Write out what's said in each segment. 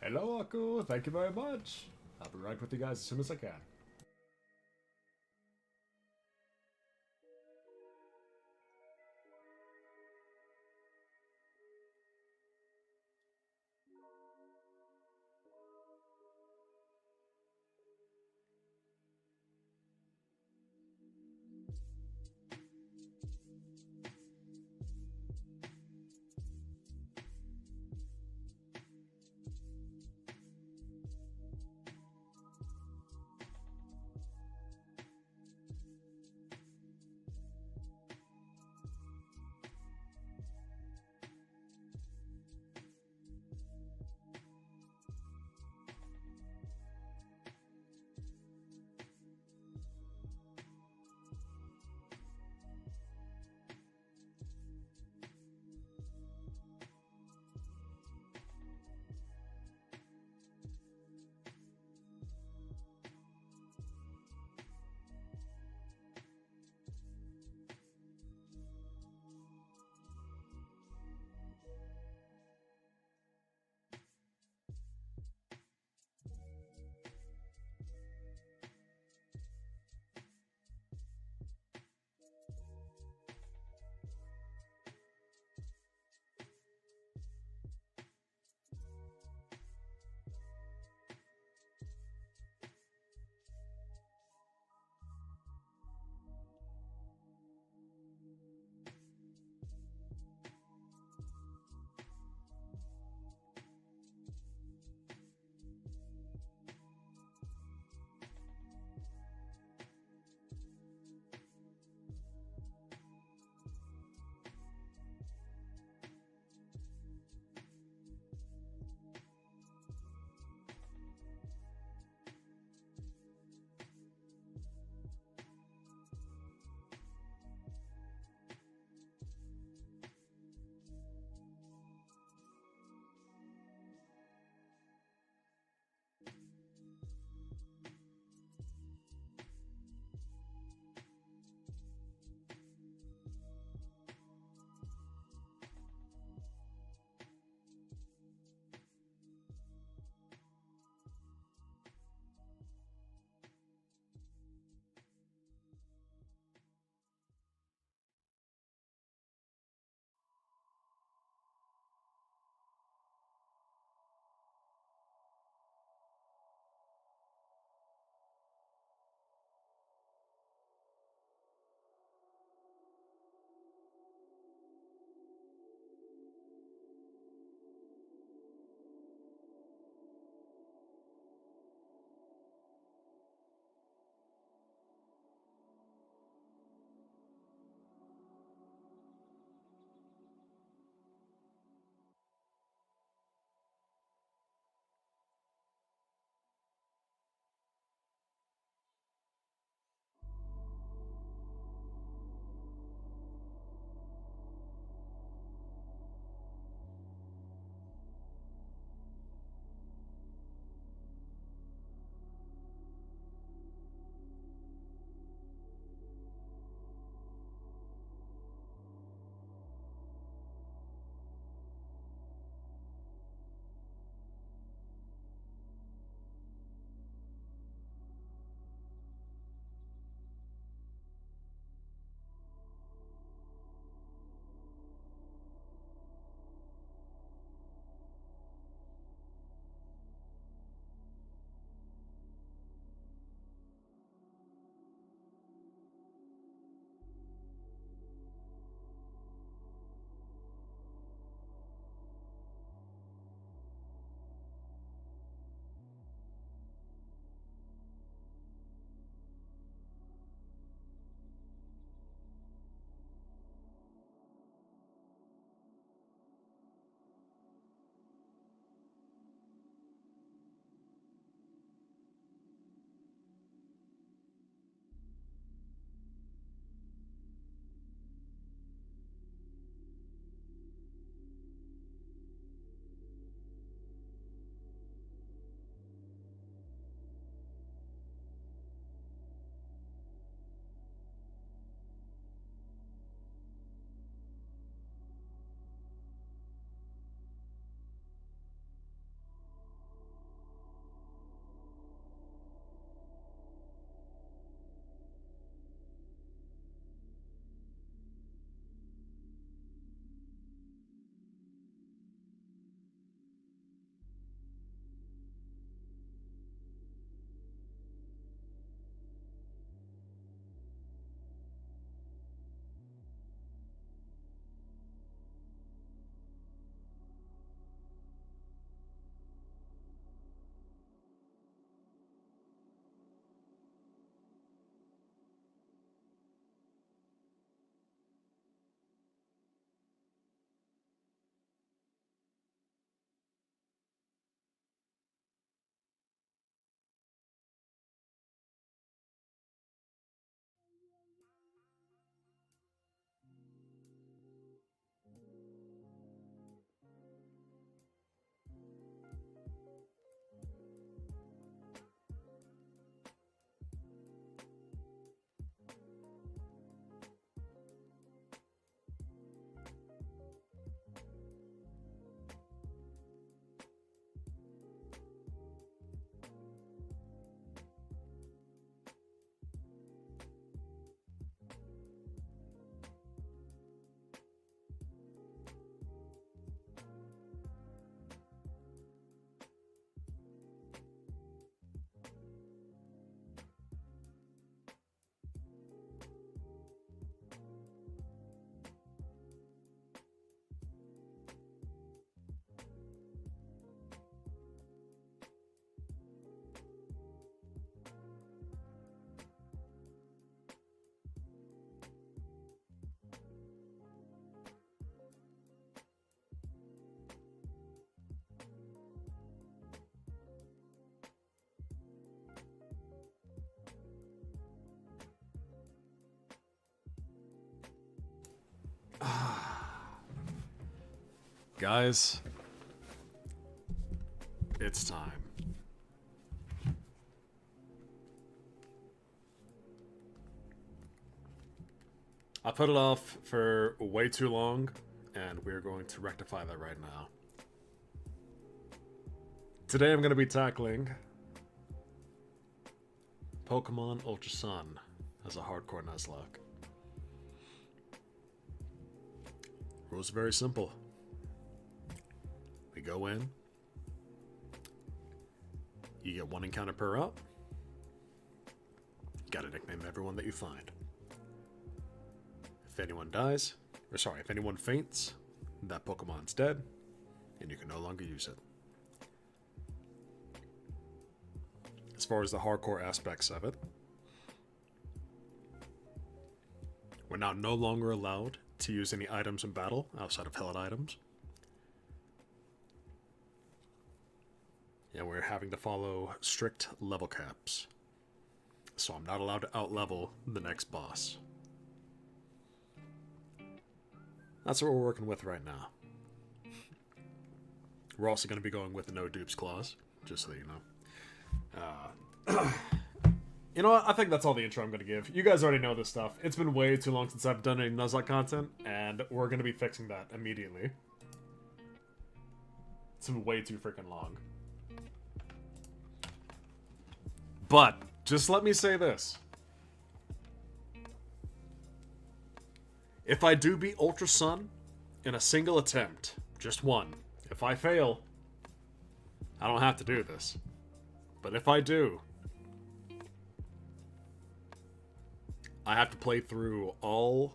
Hello, Aku. Thank you very much. I'll be right with you guys as soon as I can. Guys, it's time. I put it off for way too long, and we're going to rectify that right now. Today I'm going to be tackling Pokemon Ultra Sun as a hardcore Nuzlocke. Rules are very simple. We go in. You get one encounter per up. You gotta nickname everyone that you find. If anyone dies, if anyone faints, that Pokemon's dead, and you can no longer use it. As far as the hardcore aspects of it, we're now no longer allowed to use any items in battle outside of held items. And we're having to follow strict level caps. So I'm not allowed to outlevel the next boss. That's what we're working with right now. We're also going to be going with the no dupes clause, just so you know. You know what? I think that's all the intro I'm going to give. You guys already know this stuff. It's been way too long since I've done any Nuzlocke content, and we're going to be fixing that immediately. It's been way too freaking long. But, just let me say this. If I do beat Ultra Sun in a single attempt, just one, if I fail, I don't have to do this. But if I do, I have to play through all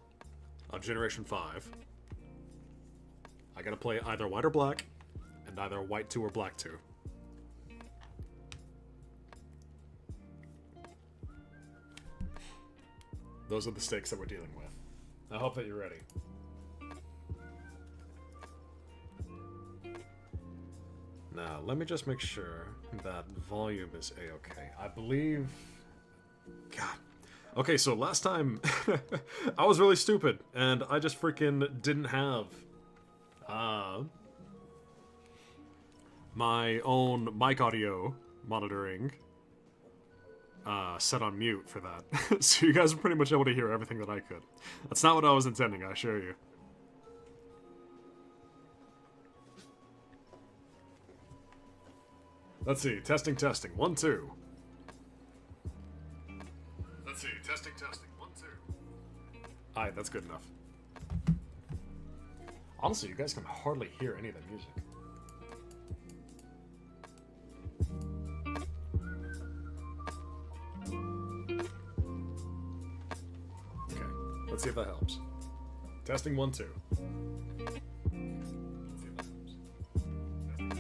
of Generation 5. I gotta play either White or Black, and either White 2 or Black 2. Those are the stakes that we're dealing with. I hope that you're ready. Now, let me just make sure that volume is a-okay. I believe... God. Okay, so last time, I was really stupid, and I just freaking didn't have my own mic audio monitoring set on mute for that. So you guys were pretty much able to hear everything that I could. That's not what I was intending, I assure you. Let's see, testing, 1, 2. Let's see, testing, 1, 2. Alright, that's good enough. Honestly, you guys can hardly hear any of the music. Let's see if that helps. Testing 1, 2. Let's see if that helps. Testing 1,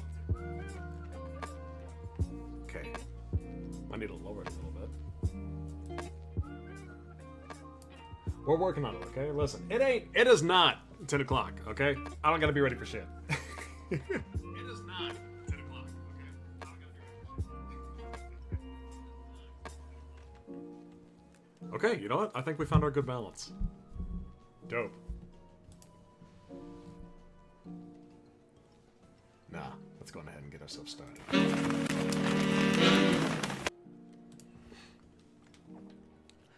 2. Okay. I need to lower it a little bit. We're working on it, okay? Listen, it is not 10 o'clock, okay? I don't gotta be ready for shit. It is not 10 o'clock, okay? I don't gotta be ready for shit. Okay, you know what? I think we found our good balance. Dope. Nah, let's go ahead and get ourselves started.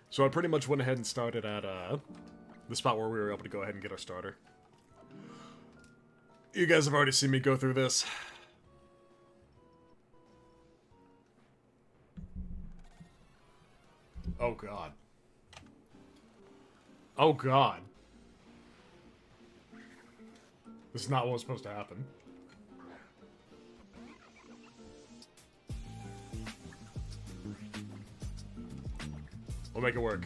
So I pretty much went ahead and started at the spot where we were able to go ahead and get our starter. You guys have already seen me go through this. Oh god. Oh god. This is not what was supposed to happen. We'll make it work.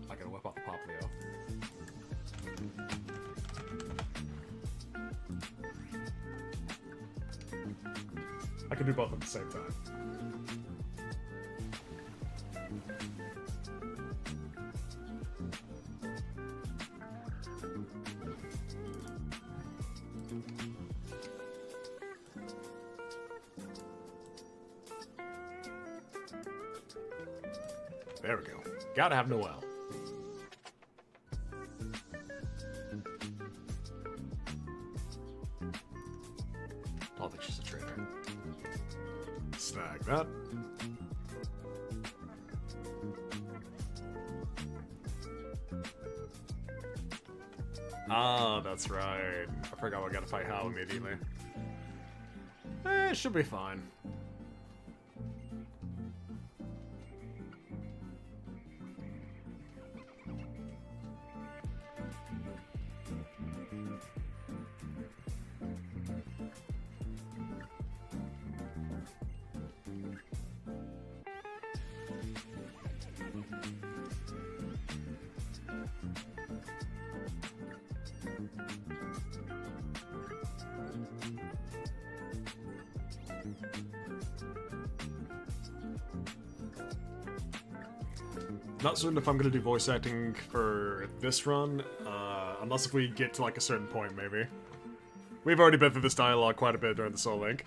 I gotta whip out the Poplio. I can do both at the same time. There we go. Gotta have Noelle. Snag that. Ah, that's right. I forgot we gotta fight Hal immediately. It should be fine. Not certain if I'm going to do voice acting for this run, unless if we get to like a certain point, maybe. We've already been through this dialogue quite a bit during the Soul Link.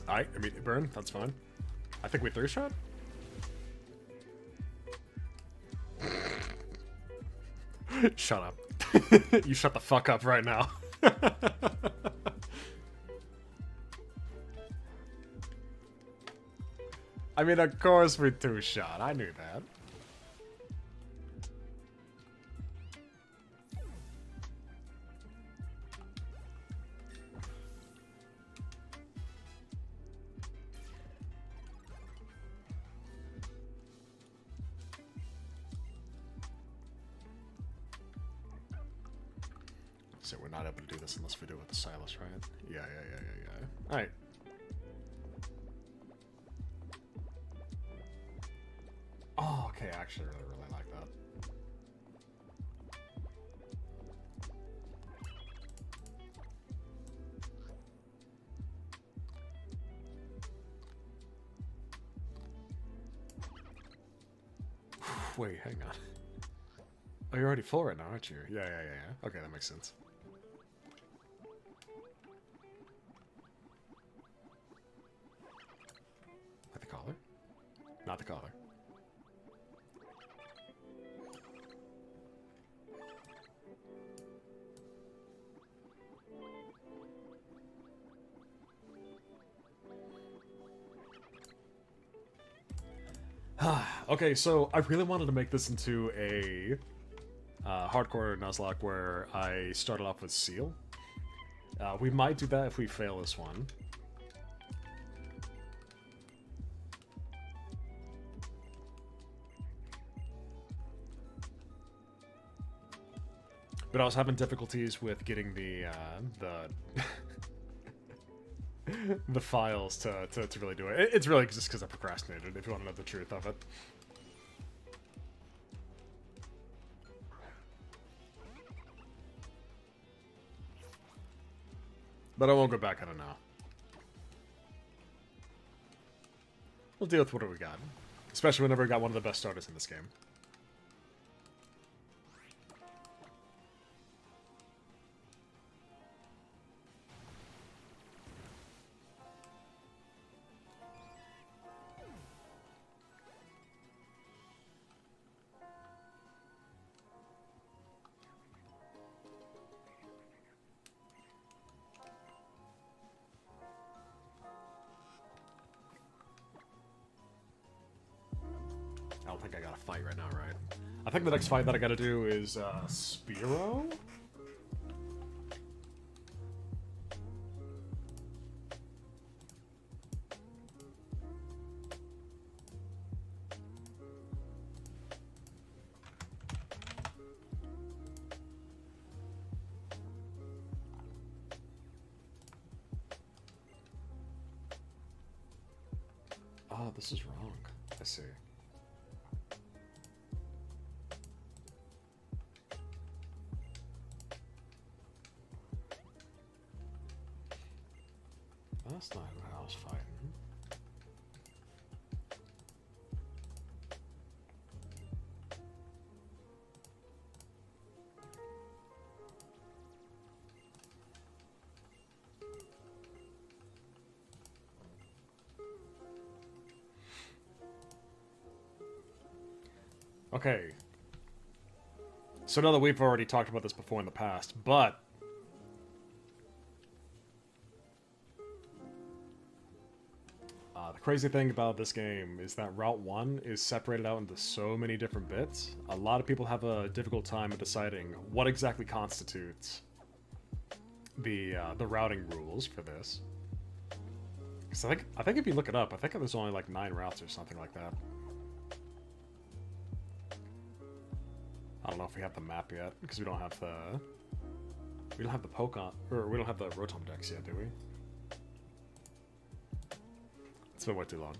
Alright, immediate burn, that's fine. I think we 3-shot? Shut up. You shut the fuck up right now. I mean, of course we 2-shot, I knew that. So we're not able to do this unless we do it with the Silas, right? Yeah. Alright. Oh, okay, I actually really like that. Wait, hang on. Oh, you're already full right now, aren't you? Yeah. Okay, that makes sense. Like the collar? Not the collar. Okay, so I really wanted to make this into a hardcore Nuzlocke where I started off with Seal. We might do that if we fail this one. But I was having difficulties with getting the the files to really do it. It's really just because I procrastinated, if you want to know the truth of it. But I won't go back on it now. We'll deal with what we got. Especially whenever we got one of the best starters in this game. I don't think I got a fight right now, right? I think the next fight that I gotta do is, Spiro? Oh, this is wrong. I see. that's not what I was fighting. Okay. So now that we've already talked about this before in the past, but the crazy thing about this game is that Route 1 is separated out into so many different bits. A lot of people have a difficult time in deciding what exactly constitutes the routing rules for this. Because I think if you look it up, I think there's only like 9 routes or something like that. I don't know if we have the map yet, because we don't have the Pokemon, or we don't have the Rotom Dex yet, do we? It's been way too long.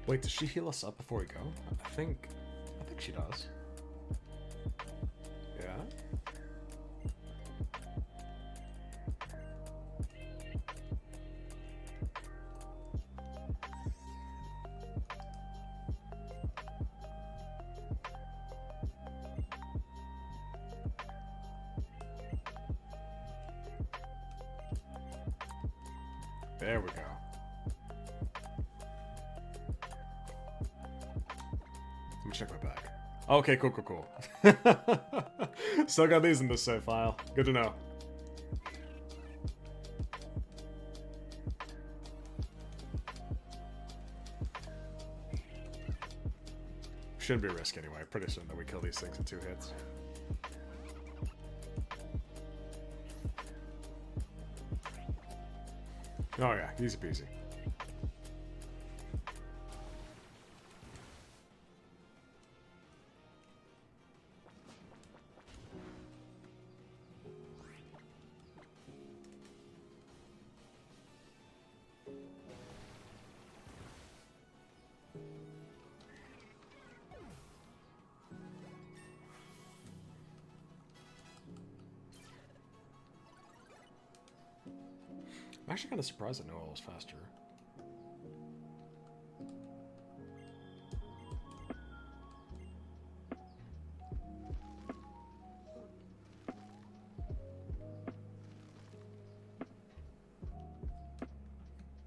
Wait, does she heal us up before we go? I think she does. Yeah? There we go. Let me check my bag. Okay, cool. Still got these in this save file. Good to know. Shouldn't be a risk anyway. Pretty soon that we kill these things in 2 hits. Oh yeah, easy peasy. I'm actually kind of surprised that Noah was faster.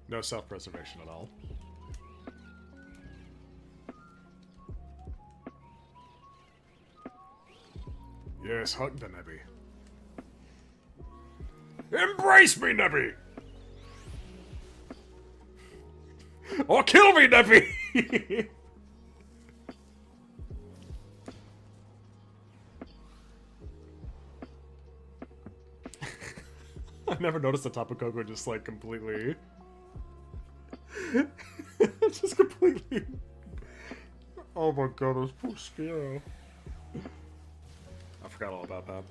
No self-preservation at all. Yes, hug the Nebby. Embrace me, Nebby! Or kill me, Nebby! I never noticed the Tapu Koko just like completely... just completely... Oh my god, those poor Spearow. I forgot all about that.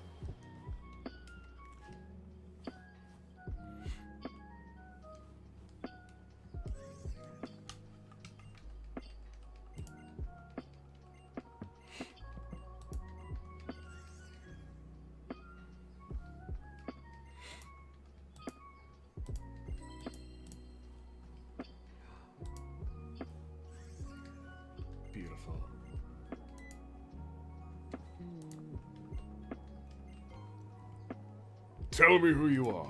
Beautiful. Tell me who you are.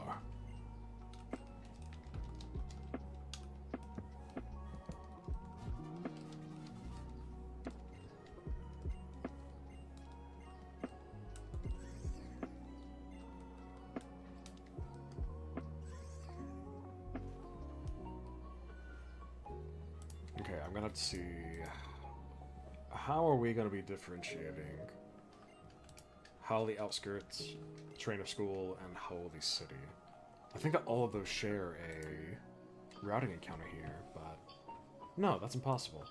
gonna have to see... How are we gonna be differentiating Holy Outskirts, Trainer School, and Holy City? I think that all of those share a routing encounter here, but... No, that's impossible.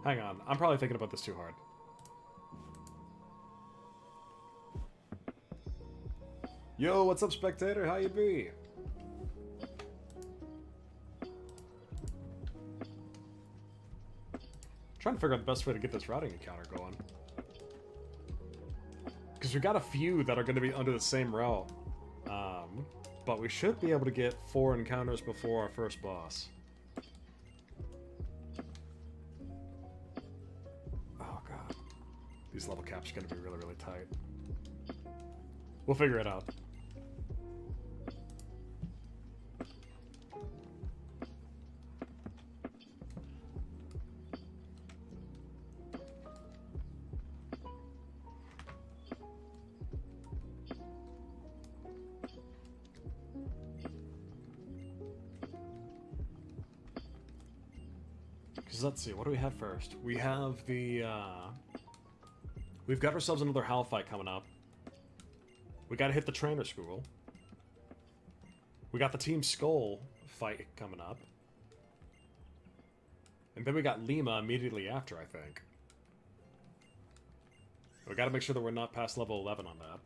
Hang on, I'm probably thinking about this too hard. Yo, what's up, spectator? How you be? Trying to figure out the best way to get this routing encounter going. Because we got a few that are going to be under the same route. But we should be able to get 4 encounters before our first boss. Oh god. These level caps are going to be really, really tight. We'll figure it out. Let's see, what do we have first? We have the, we've got ourselves another Howl fight coming up. We gotta hit the Trainer School. We got the Team Skull fight coming up. And then we got Lima immediately after, I think. We gotta make sure that we're not past level 11 on that.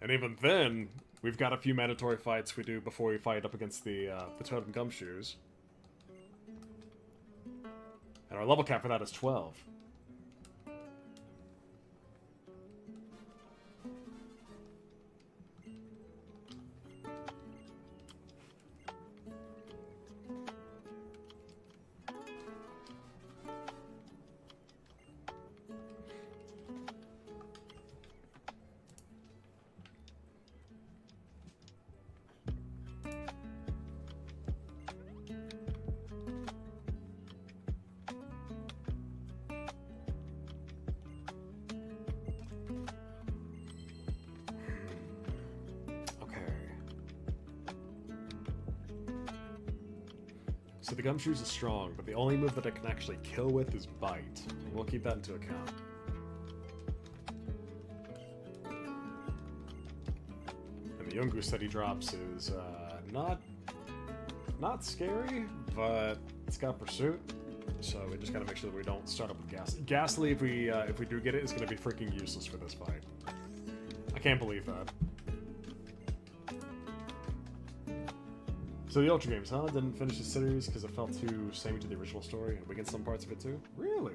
And even then, we've got a few mandatory fights we do before we fight up against the Totem Gumshoes. And our level cap for that is 12. So the Gumshoes is strong, but the only move that it can actually kill with is Bite. We'll keep that into account. And the Yungoos that he drops is not scary, but it's got Pursuit. So we just gotta make sure that we don't start up with Ghastly. Ghastly, if we do get it, is gonna be freaking useless for this fight. I can't believe that. So the Ultra games, huh? Didn't finish the series because it felt too samey to the original story, and we get some parts of it too? Really?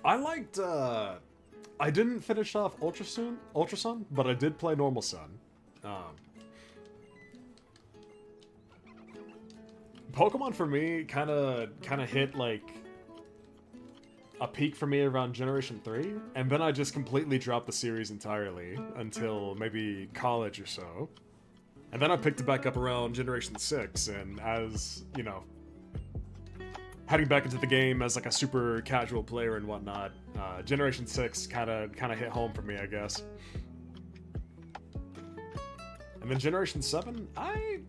I liked, I didn't finish off Ultra Sun, but I did play Normal Sun. Pokemon for me kinda hit like a peak for me around Generation 3, and then I just completely dropped the series entirely until maybe college or so. And then I picked it back up around Generation 6, and as, you know, heading back into the game as like a super casual player and whatnot, Generation 6 kinda hit home for me, I guess. And then Generation 7, I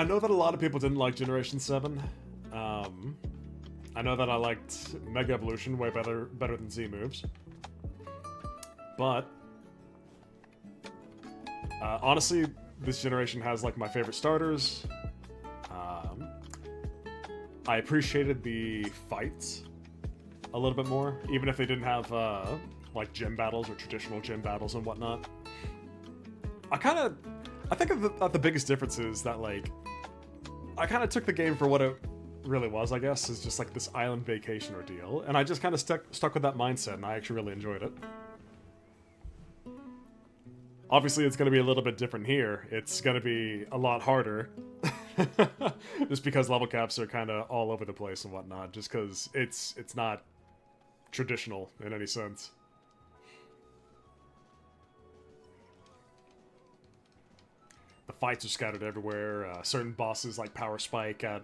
know that a lot of people didn't like Generation 7. I know that I liked Mega Evolution way better than Z moves. But honestly, this generation has like my favorite starters. I appreciated the fights a little bit more, even if they didn't have like gym battles or traditional gym battles and whatnot. I think that the biggest difference is that like I kind of took the game for what it really was, I guess, is just like this island vacation ordeal, and I just kind of stuck with that mindset, and I actually really enjoyed it. Obviously, it's going to be a little bit different here. It's going to be a lot harder. Just because level caps are kind of all over the place and whatnot. Just because it's not traditional in any sense. The fights are scattered everywhere. Certain bosses like Power Spike at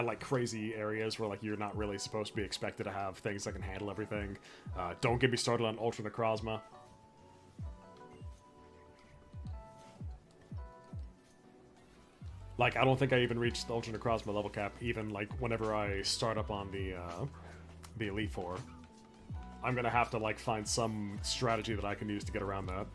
like crazy areas where like you're not really supposed to be expected to have things that can handle everything. Don't get me started on Ultra Necrozma. Like, I don't think I even reached the Ultra Necrozma level cap, even, like, whenever I start up on the Elite Four. I'm gonna have to, like, find some strategy that I can use to get around that.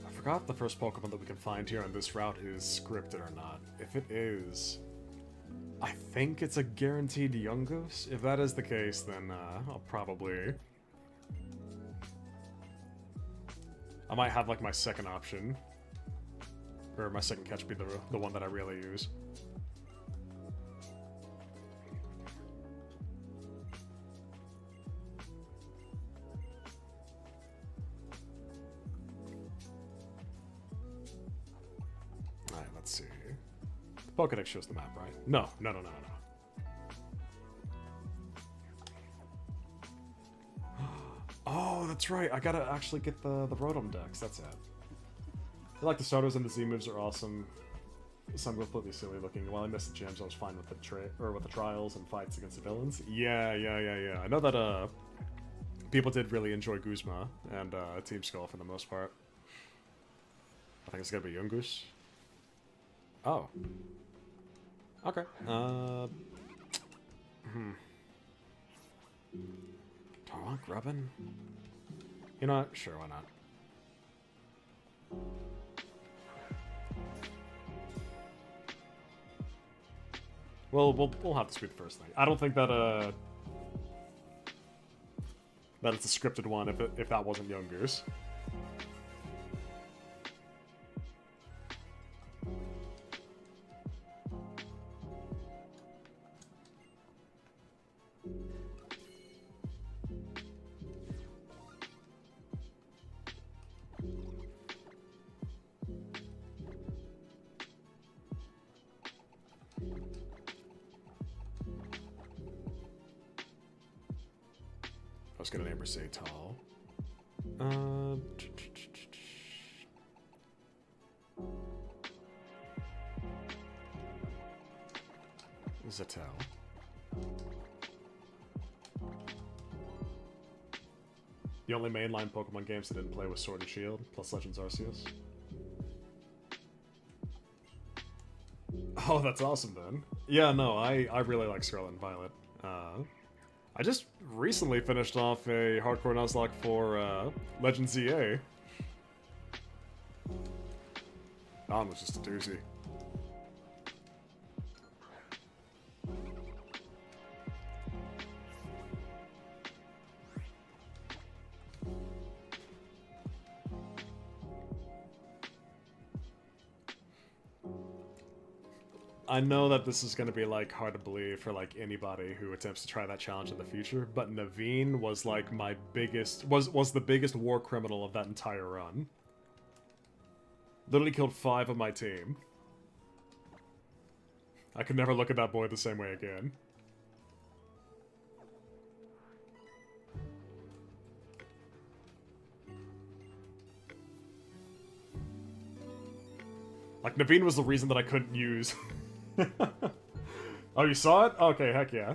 I forgot if the first Pokemon that we can find here on this route is scripted or not. If it is, I think it's a guaranteed Yungoos. If that is the case, then I'll probably... I might have, like, my second option. Or my second catch be the one that I really use. Alright, let's see. The Pokedex shows the map, right? No. Oh, that's right. I gotta actually get the Rotom Dex. That's it. I feel like the starters and the Z moves are awesome. Some completely silly looking. While I missed the gyms, I was fine with the trials and fights against the villains. Yeah. I know that people did really enjoy Guzma and Team Skull for the most part. I think it's gonna be Yungoos. Oh. Okay. Do I want Grubbin? You know what? Sure, why not? Well, we'll have to be the first thing. I don't think that that it's a scripted one if that wasn't Yungoos. I was gonna name her Saytal. Zatel. The only mainline Pokemon games I didn't play was Sword and Shield, plus Legends Arceus. Oh, that's awesome then. Yeah, no, I really like Scarlet and Violet. I just recently finished off a hardcore Nuzlocke for Legends ZA. That one was just a doozy. I know that this is going to be, like, hard to believe for, like, anybody who attempts to try that challenge in the future, but Naveen was, like, my biggest... was the biggest war criminal of that entire run. Literally killed 5 of my team. I could never look at that boy the same way again. Like, Naveen was the reason that I couldn't use... Oh, you saw it? Okay, heck yeah.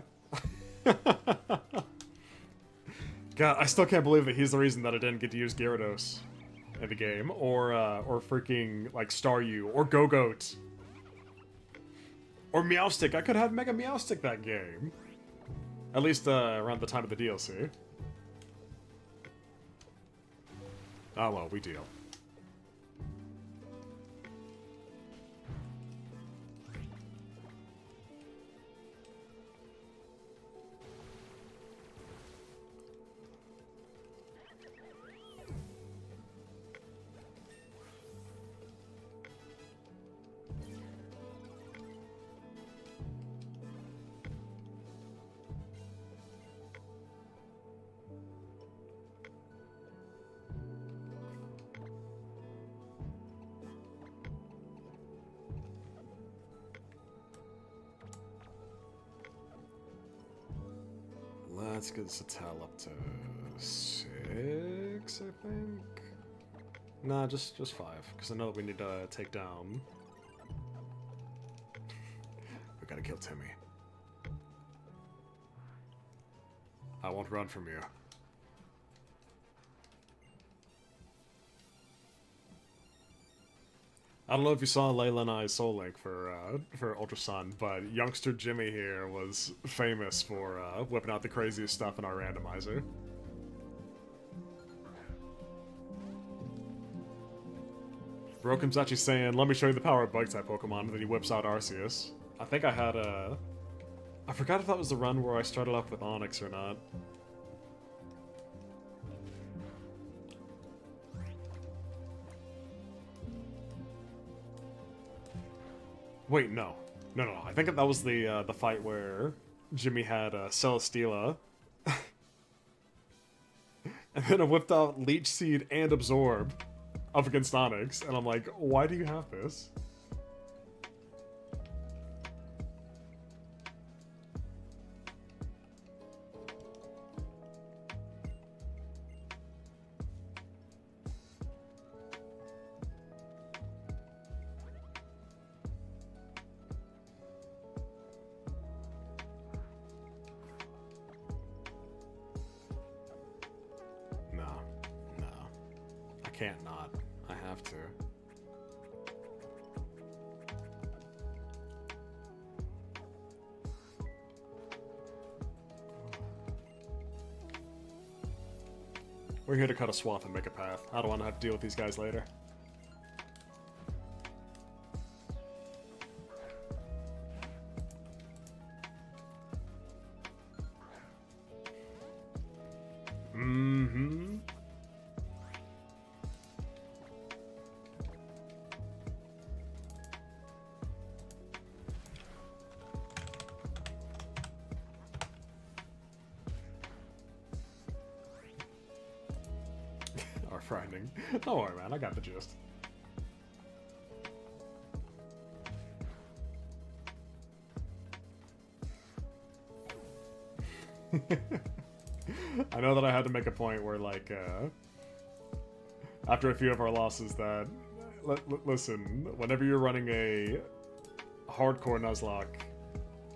God, I still can't believe that he's the reason that I didn't get to use Gyarados in the game, or freaking, like, Staryu, or Go-Goat. Or Meowstic. I could have Mega Meowstic that game. At least, around the time of the DLC. Oh, well, we deal. Let's get Satel up to 6, I think. Nah, just 5, because I know that we need to take down. We gotta kill Timmy. I won't run from you. I don't know if you saw Layla and I's Soul Link for Ultra Sun, but youngster Jimmy here was famous for whipping out the craziest stuff in our randomizer. Broken's actually saying, "Let me show you the power of Bug-type Pokemon," and then he whips out Arceus. I think I had a... I forgot if that was the run where I started off with Onyx or not. Wait, no. No. I think that was the fight where Jimmy had Celesteela. And then I whipped out Leech Seed and Absorb up against Onyx. And I'm like, why do you have this? Can't not. I have to. We're here to cut a swath and make a path. I don't want to have to deal with these guys later. Mm-hmm. Frightening. Don't worry, man. I got the gist. I know that I had to make a point where, like, after a few of our losses that... listen, whenever you're running a hardcore Nuzlocke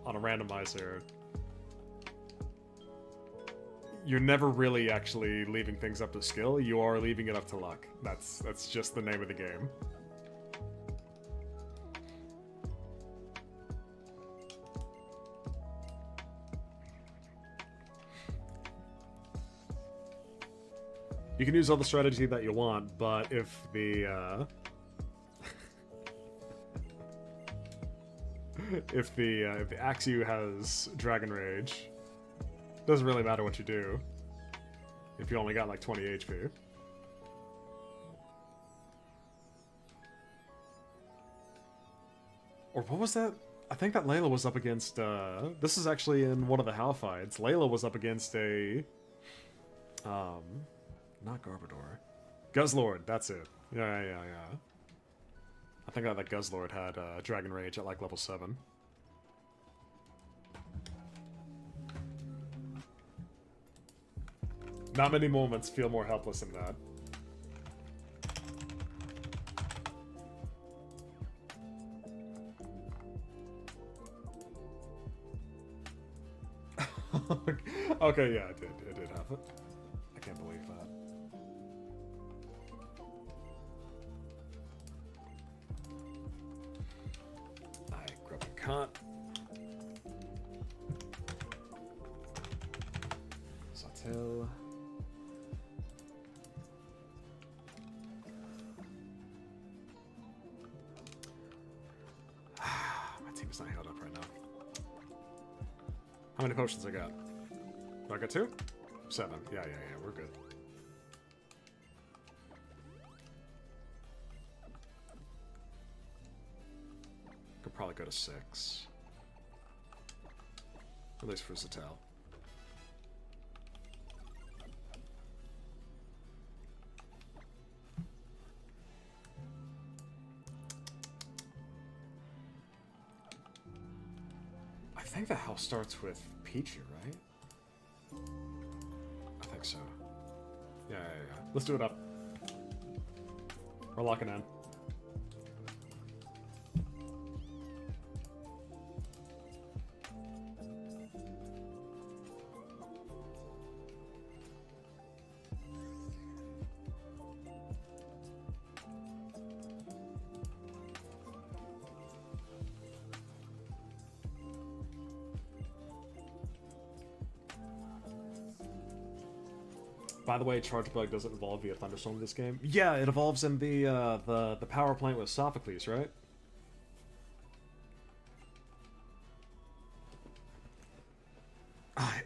on a randomizer, you're never really actually leaving things up to skill. You are leaving it up to luck. That's just the name of the game. You can use all the strategy that you want, but if the if the Axew has Dragon Rage, doesn't really matter what you do if you only got like 20 HP. Or what was that? I think that Layla was up against, this is actually in one of the HAL fights. Layla was up against a, not Garbodor. Guzzlord, that's it. Yeah. I think that Guzzlord had Dragon Rage at like level 7. Not many moments feel more helpless than that. Okay, yeah, it did have it. I can't believe that. I grab a cut. Satel. My team's not held up right now. How many potions I got? Do I got 2? 7. Yeah, we're good. Could probably go to 6. At least for Satel. I think the house starts with Pichu, right? so. Yeah. Let's do it up. We're locking in. By the way, Charge Bug doesn't evolve via Thunderstorm in this game. Yeah, it evolves in the power plant with Sophocles, right?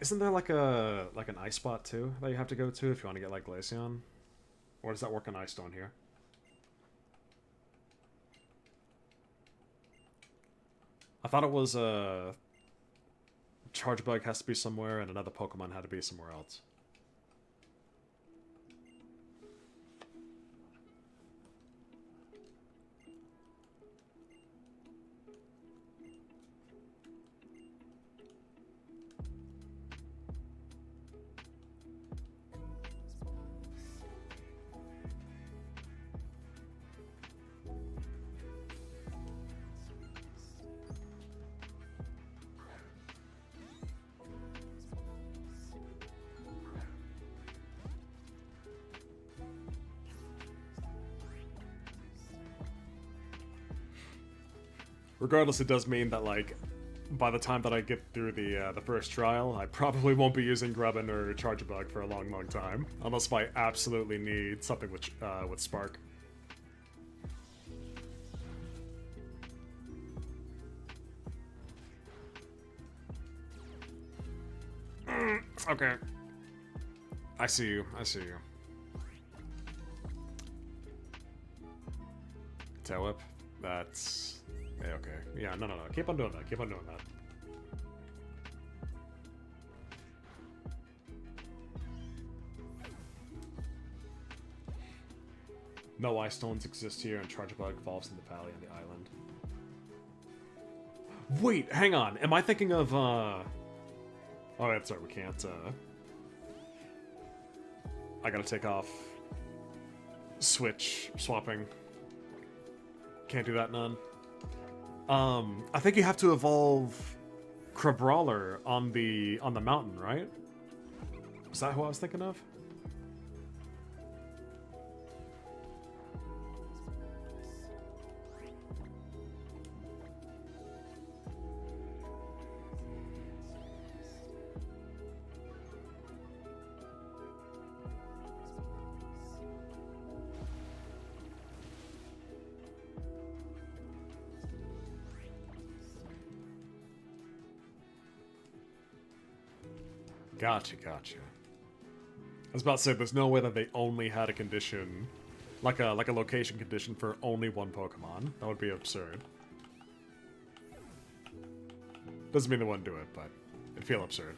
Isn't there like an ice spot too that you have to go to if you want to get like Glaceon? Or does that work on Ice Stone here? I thought it was Charge Bug has to be somewhere and another Pokemon had to be somewhere else. Regardless, it does mean that, like, by the time that I get through the first trial, I probably won't be using Grubbin or Charge Bug for a long, long time. Unless I absolutely need something with Spark. Okay. I see you. Tail Whip? That's... Yeah, okay. Yeah, no. Keep on doing that. No ice stones exist here, and Charge Bug evolves in the valley on the island. Wait, hang on. Am I thinking of, Oh, that's right, we can't, I gotta take off swapping. Can't do that, none. I think you have to evolve Crabrawler on the mountain, right? Is that who I was thinking of? Gotcha. I was about to say, there's no way that they only had a condition, like a location condition for only one Pokemon. That would be absurd. Doesn't mean they wouldn't do it, but it'd feel absurd.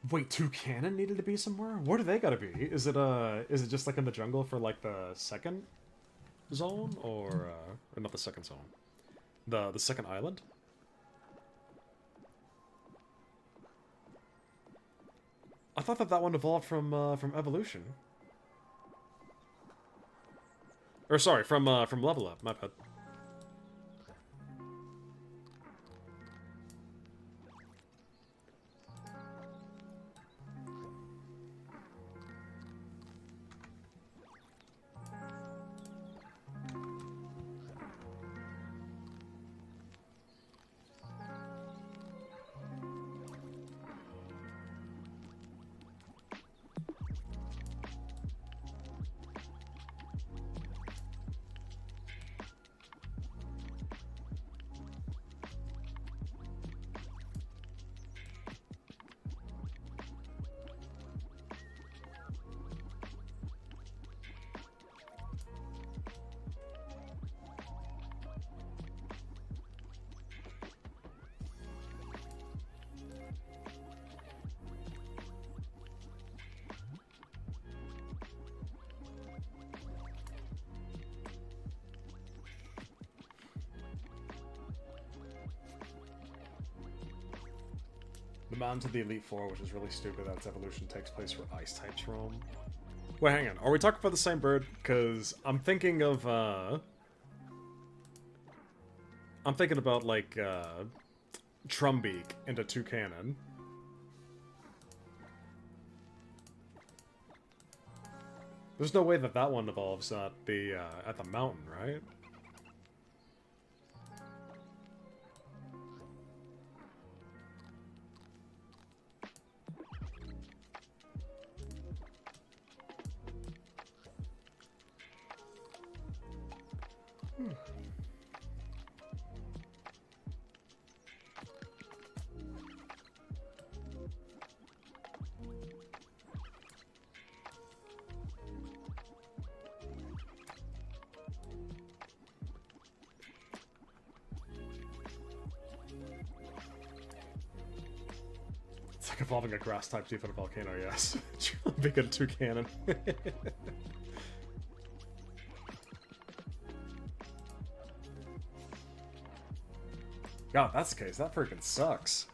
Wait, Toucannon needed to be somewhere? Where do they gotta be? Is it just like in the jungle for like the second zone, or not the second zone? The second island? I thought that one evolved from evolution. Or sorry, from level up. My bad. mountain to the Elite Four, which is really stupid that its evolution takes place where ice types roam. Wait, hang on. Are we talking about the same bird? Because I'm thinking of, I'm thinking about, like, Trumbeak into Toucanon. There's no way that that one evolves at the mountain, right? It's like evolving a grass type chief in a volcano, yes. Big and Toucanon. God, if that's the case, that freaking sucks.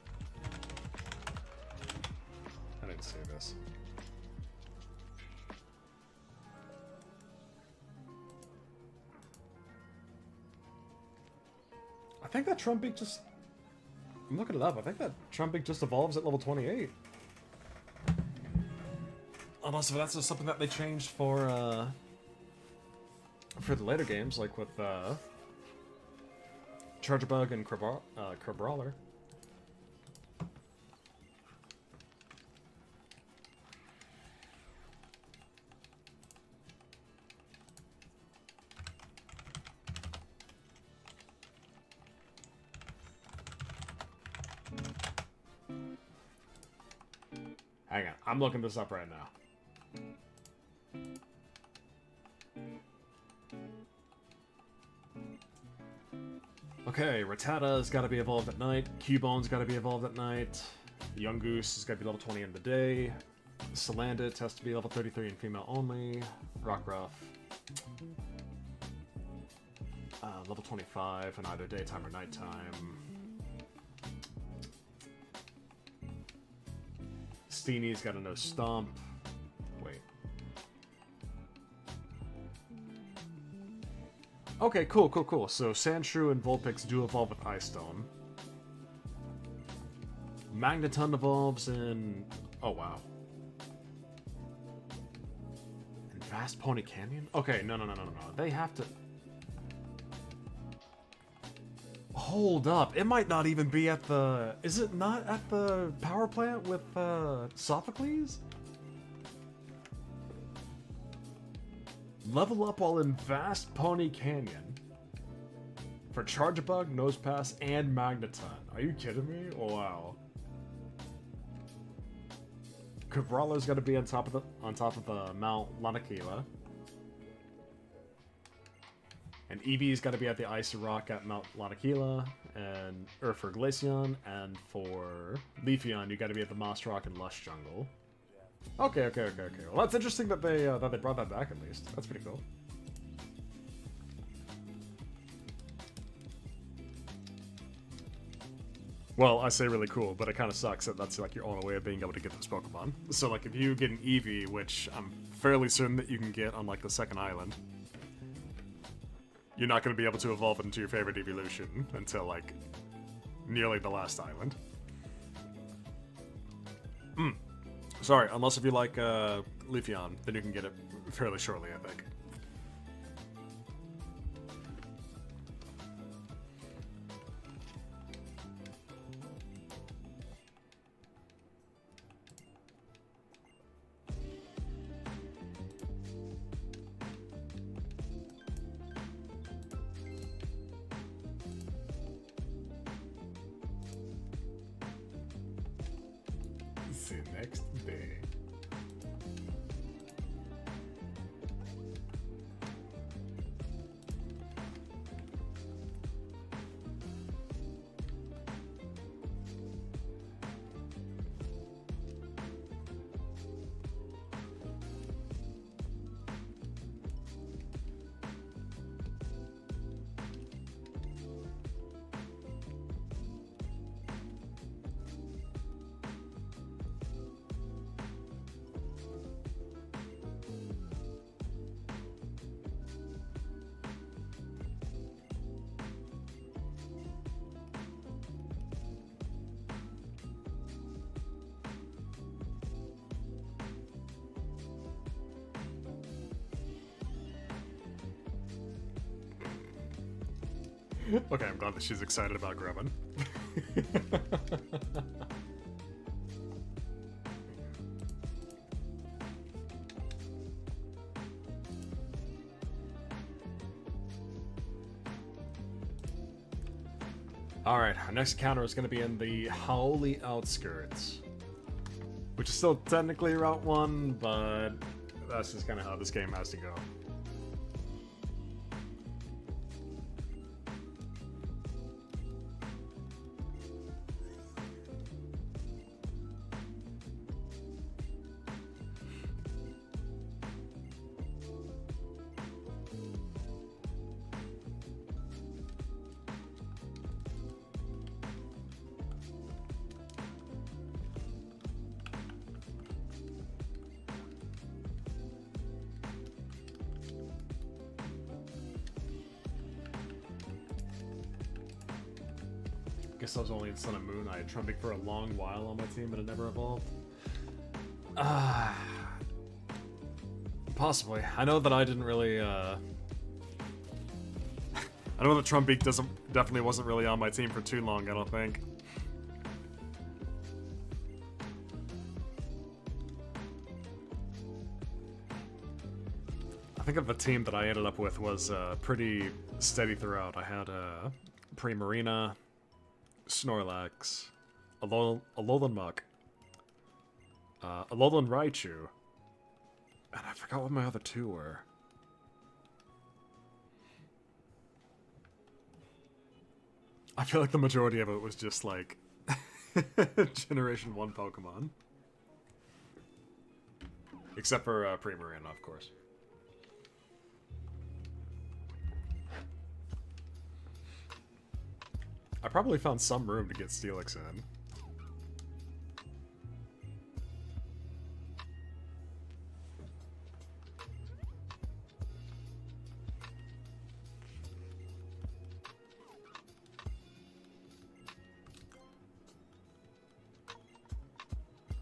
I didn't see this. I think that Trumbeak just... I'm looking it up. I think that Trumbeak just evolves at level 28. Unless if that's just something that they changed for the later games, like with Chargebug and Crabrawler. Hang on, I'm looking this up right now. Okay, Rattata's gotta be evolved at night. Cubone's gotta be evolved at night. Young Goose has gotta be level 20 in the day. Salandit has to be level 33 and female only. Rockruff. Level 25 in either daytime or nighttime. Steenie's got a no stomp. Wait. Okay, cool. So Sandshrew and Vulpix do evolve with Ice Stone. Magneton evolves in... Oh, wow. In Vast Pony Canyon? Okay, no. They have to... Hold up. It might not even be at the... Is it not at the power plant with Sophocles? Level up while in Vast Pony Canyon. For Chargebug, Nosepass, and Magneton. Are you kidding me? Wow. Crabrawler's gotta be on top of Mount Lanakila. And Eevee's got to be at the Icy Rock at Mount Lanakila, or for Glaceon, and for Leafeon, you got to be at the Moss Rock and Lush Jungle. Okay. Well, that's interesting that they brought that back at least. That's pretty cool. Well, I say really cool, but it kind of sucks that that's like your only way of being able to get those Pokemon. So like if you get an Eevee, which I'm fairly certain that you can get on like the second island, you're not going to be able to evolve it into your favorite evolution until, like, nearly the last island. Sorry, unless if you like Leafeon, then you can get it fairly shortly, I think. The next day. Okay, I'm glad that she's excited about Grevin. Alright, our next encounter is going to be in the Howley Outskirts. Which is still technically Route 1, but that's just kind of how this game has to go. Guess I was only in Sun and Moon. I had Trumping for a long while on my team, but it never evolved. Possibly. I know that I didn't really, I know that Trumpbeak definitely wasn't really on my team for too long, I don't think. I think that the team that I ended up with was pretty steady throughout. I had Primarina, Snorlax, Alolan Muck, Alolan Raichu, and I forgot what my other two were. I feel like the majority of it was just like Generation 1 Pokemon. Except for Primarina, of course. I probably found some room to get Steelix in.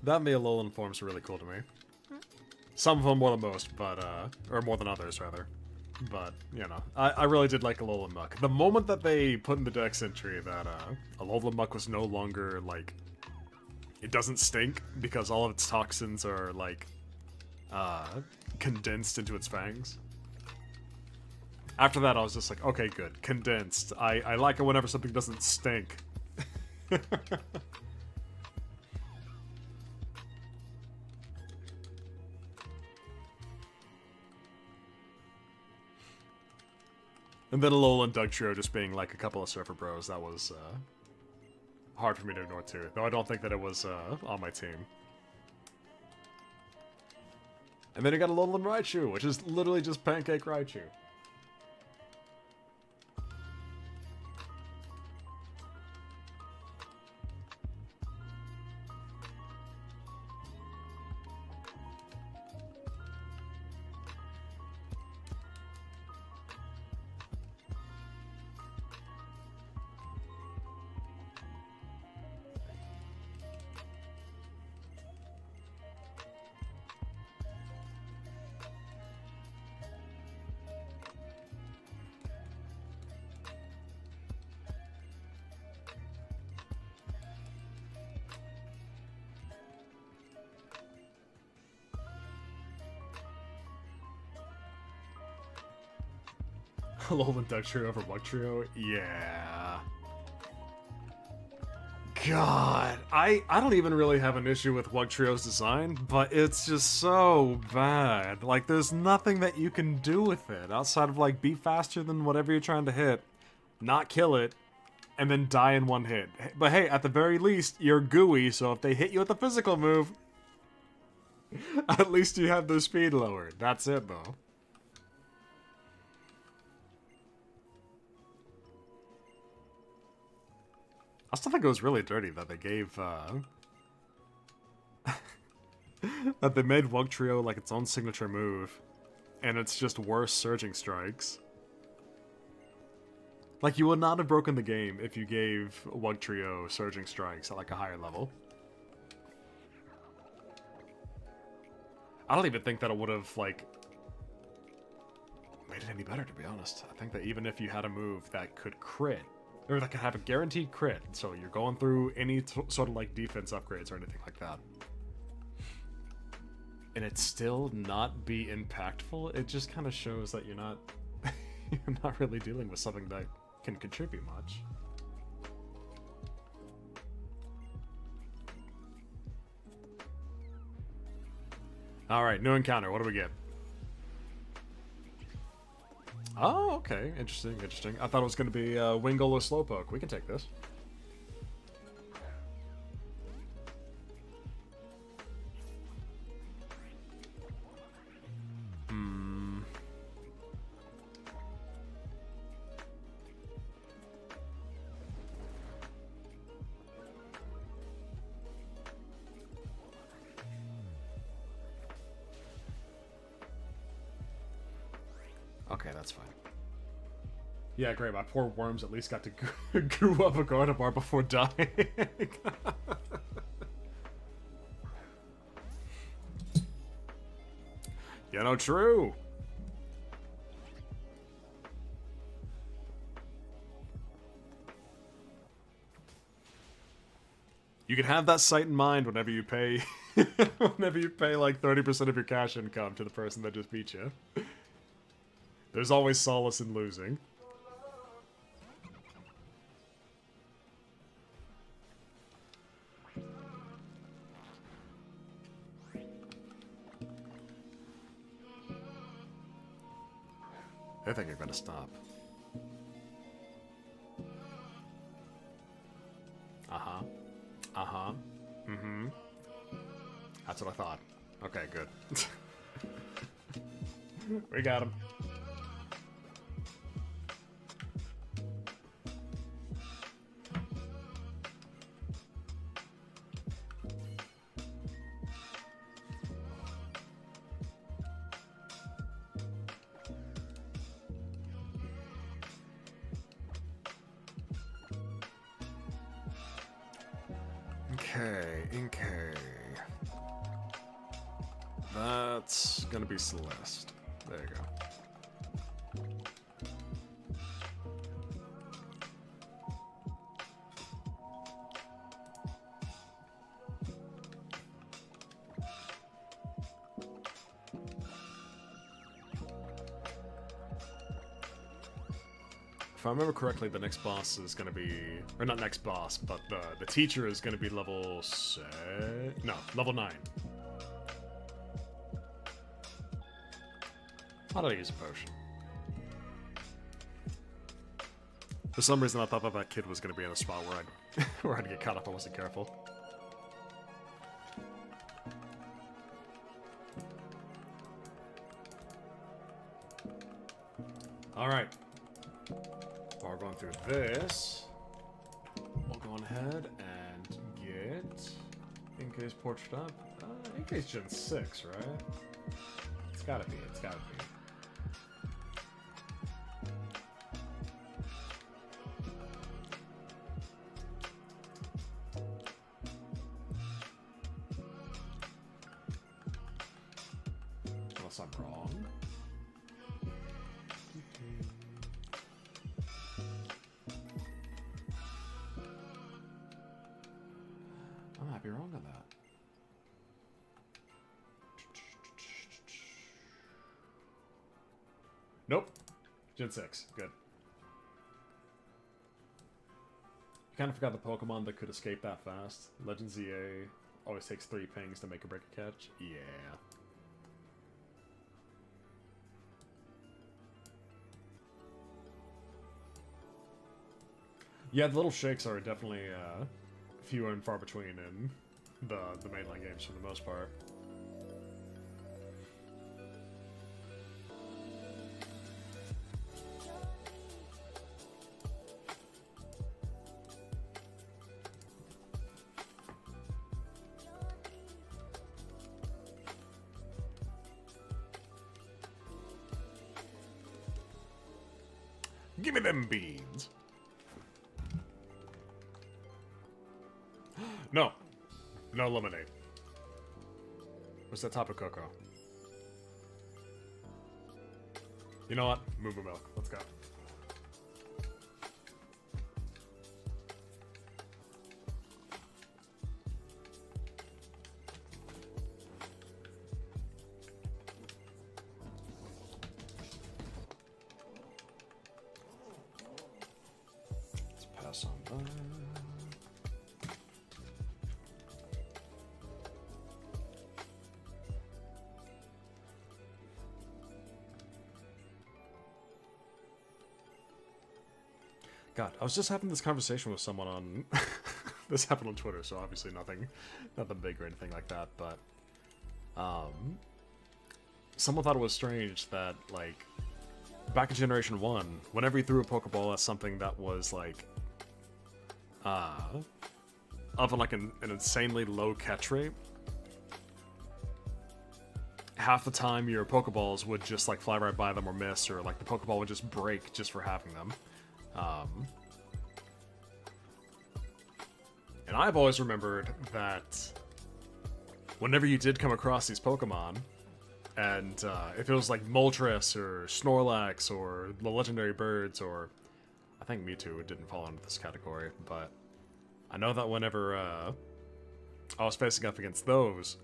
That and the Alolan forms are really cool to me. Some of them more than most, but, or more than others, rather. But, you know, I really did like Alolan Muck. The moment that they put in the Dex entry that Alolan Muck was no longer, like, it doesn't stink because all of its toxins are, like, condensed into its fangs. After that, I was just like, okay, good. Condensed. I like it whenever something doesn't stink. And then Alolan Dugtrio just being like a couple of surfer bros, that was hard for me to ignore too. Though I don't think that it was on my team. And then you got Alolan Raichu, which is literally just Pancake Raichu. Alolan Dugtrio over Bugtrio? Yeah. God, I don't even really have an issue with Wugtrio's design, but it's just so bad. Like, there's nothing that you can do with it outside of, like, be faster than whatever you're trying to hit, not kill it, and then die in one hit. But hey, at the very least, you're gooey, so if they hit you with a physical move, at least you have their speed lowered. That's it, though. I still think it was really dirty that they gave, that they made Wugtrio like its own signature move, and it's just worse Surging Strikes. Like, you would not have broken the game if you gave Wugtrio Surging Strikes at like a higher level. I don't even think that it would have, like... made it any better, to be honest. I think that even if you had a move that could crit, or that could have a guaranteed crit, so you're going through any sort of like defense upgrades or anything like that, and it still not be impactful, it just kind of shows that you're not you're not really dealing with something that can contribute much. Alright, new encounter. What do we get? Oh, okay. Interesting, interesting. I thought it was going to be Wingull or Slowpoke. We can take this. Okay, that's fine. Yeah, great. My poor worms at least got to goo up a Gardevoir before dying. You know, true. You can have that sight in mind whenever you pay, whenever you pay like 30% of your cash income to the person that just beat you. There's always solace in losing. I think you're gonna stop. Uh-huh. Uh-huh. Mm-hmm. That's what I thought. Okay, good. We got him. Okay. That's gonna be Celeste. There you go. If I remember correctly, the next boss is going to be... Or not next boss, but the teacher is going to be level... No, level 9. How did I use a potion? For some reason, I thought that kid was going to be in a spot where where I'd get caught if I wasn't careful. Alright. While we're going through this, we'll go on ahead and get Inkay's Portrait up. Inkay's Gen 6, right? It's gotta be, it's gotta be. Unless I'm wrong. I might be wrong on that. Nope. Gen 6. Good. You kind of forgot the Pokemon that could escape that fast. Legend ZA always takes 3 pings to make or break a catch. Yeah. Yeah, the little shakes are definitely few and far between in the mainline games for the most part. Give me them beans. No. No lemonade. What's that Tapu Koko? You know what? Moo Moo Milk. Let's go. Let's pass on that. God, I was just having this conversation with someone on... this happened on Twitter, so obviously nothing big or anything like that, but... someone thought it was strange that, like, back in Generation 1, whenever you threw a Pokeball at something that was, like, of, like, an insanely low catch rate, half the time your Pokeballs would just, like, fly right by them or miss, or, like, the Pokeball would just break just for having them. And I've always remembered that whenever you did come across these Pokemon, and if it was like Moltres or Snorlax or the legendary birds, or I think Mewtwo didn't fall into this category, but I know that whenever I was facing up against those,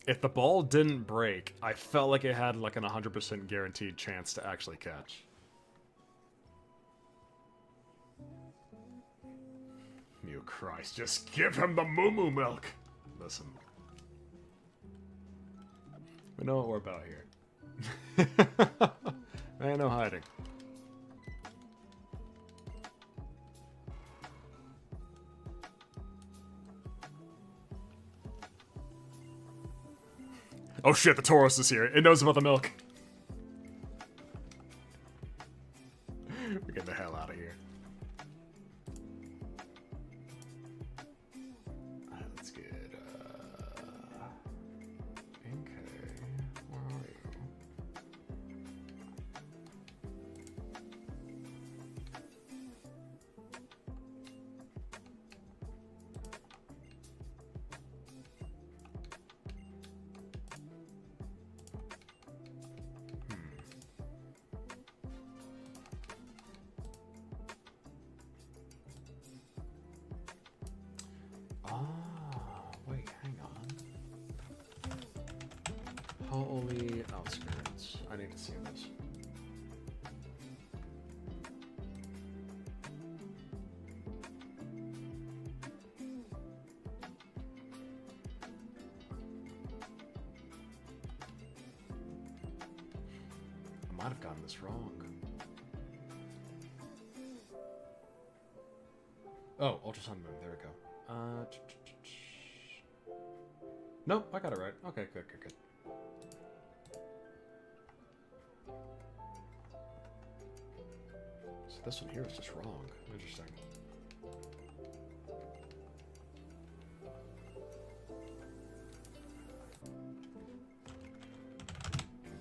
if the ball didn't break, I felt like it had like an 100% guaranteed chance to actually catch. You Christ, just give him the Moo Moo Milk! Listen. We know what we're about here. Ain't no hiding. Oh shit, the Tauros is here. It knows about the milk. We're getting the hell out of here. Let's get, okay, where are you? Wait, hang on. Holy outskirts. I need to see this. I might have gotten this wrong. Oh, Ultra Sun Moon. There we go. Nope, I got it right. Okay, good. So this one here is just wrong. Interesting.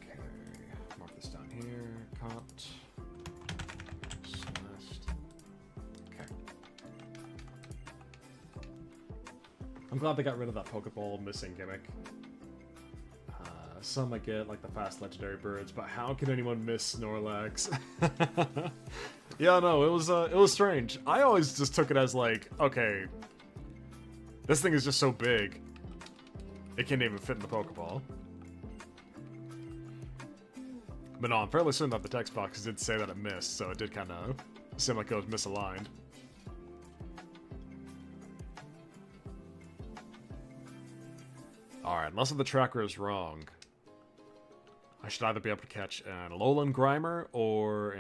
Okay, mark this down here. Caught. Celeste. Okay. I'm glad they got rid of that Pokeball missing gimmick. Some I get, like the fast legendary birds, but how can anyone miss Snorlax? Yeah, no, it was strange. I always just took it as like, okay, this thing is just so big, it can't even fit in the Pokeball. But no, I'm fairly certain that the text box did say that it missed, so it did kind of seem like it was misaligned. Alright, unless the tracker is wrong, I should either be able to catch an Alolan Grimer or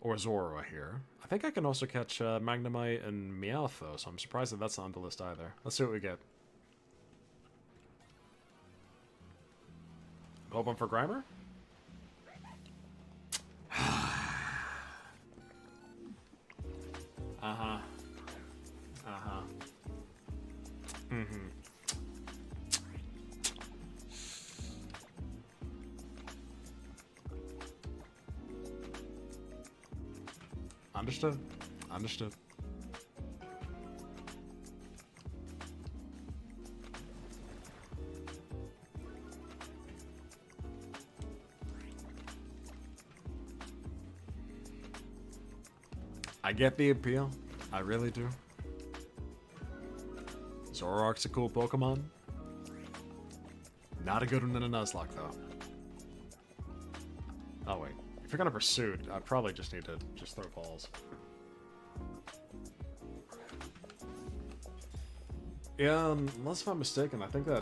Zorua here. I think I can also catch Magnemite and Meowth though, so I'm surprised that that's not on the list either. Let's see what we get. Hoping for Grimer? Understood. Understood. I get the appeal. I really do. Zoroark's a cool Pokemon. Not a good one in a Nuzlocke, though. Oh, wait. If you're gonna Pursuit, I probably just need to just throw balls. Yeah, unless if I'm mistaken, I think that,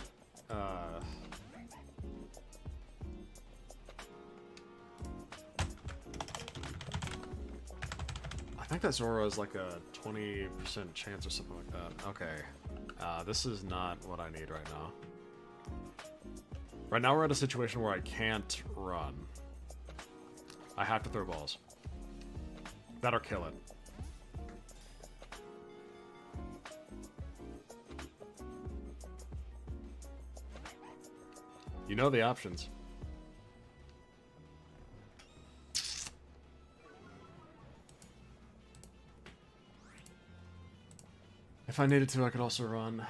I think that Zoro is like a 20% chance or something like that. Okay. This is not what I need right now. Right now we're at a situation where I can't run. I have to throw balls. That or kill it. You know the options. If I needed to, I could also run.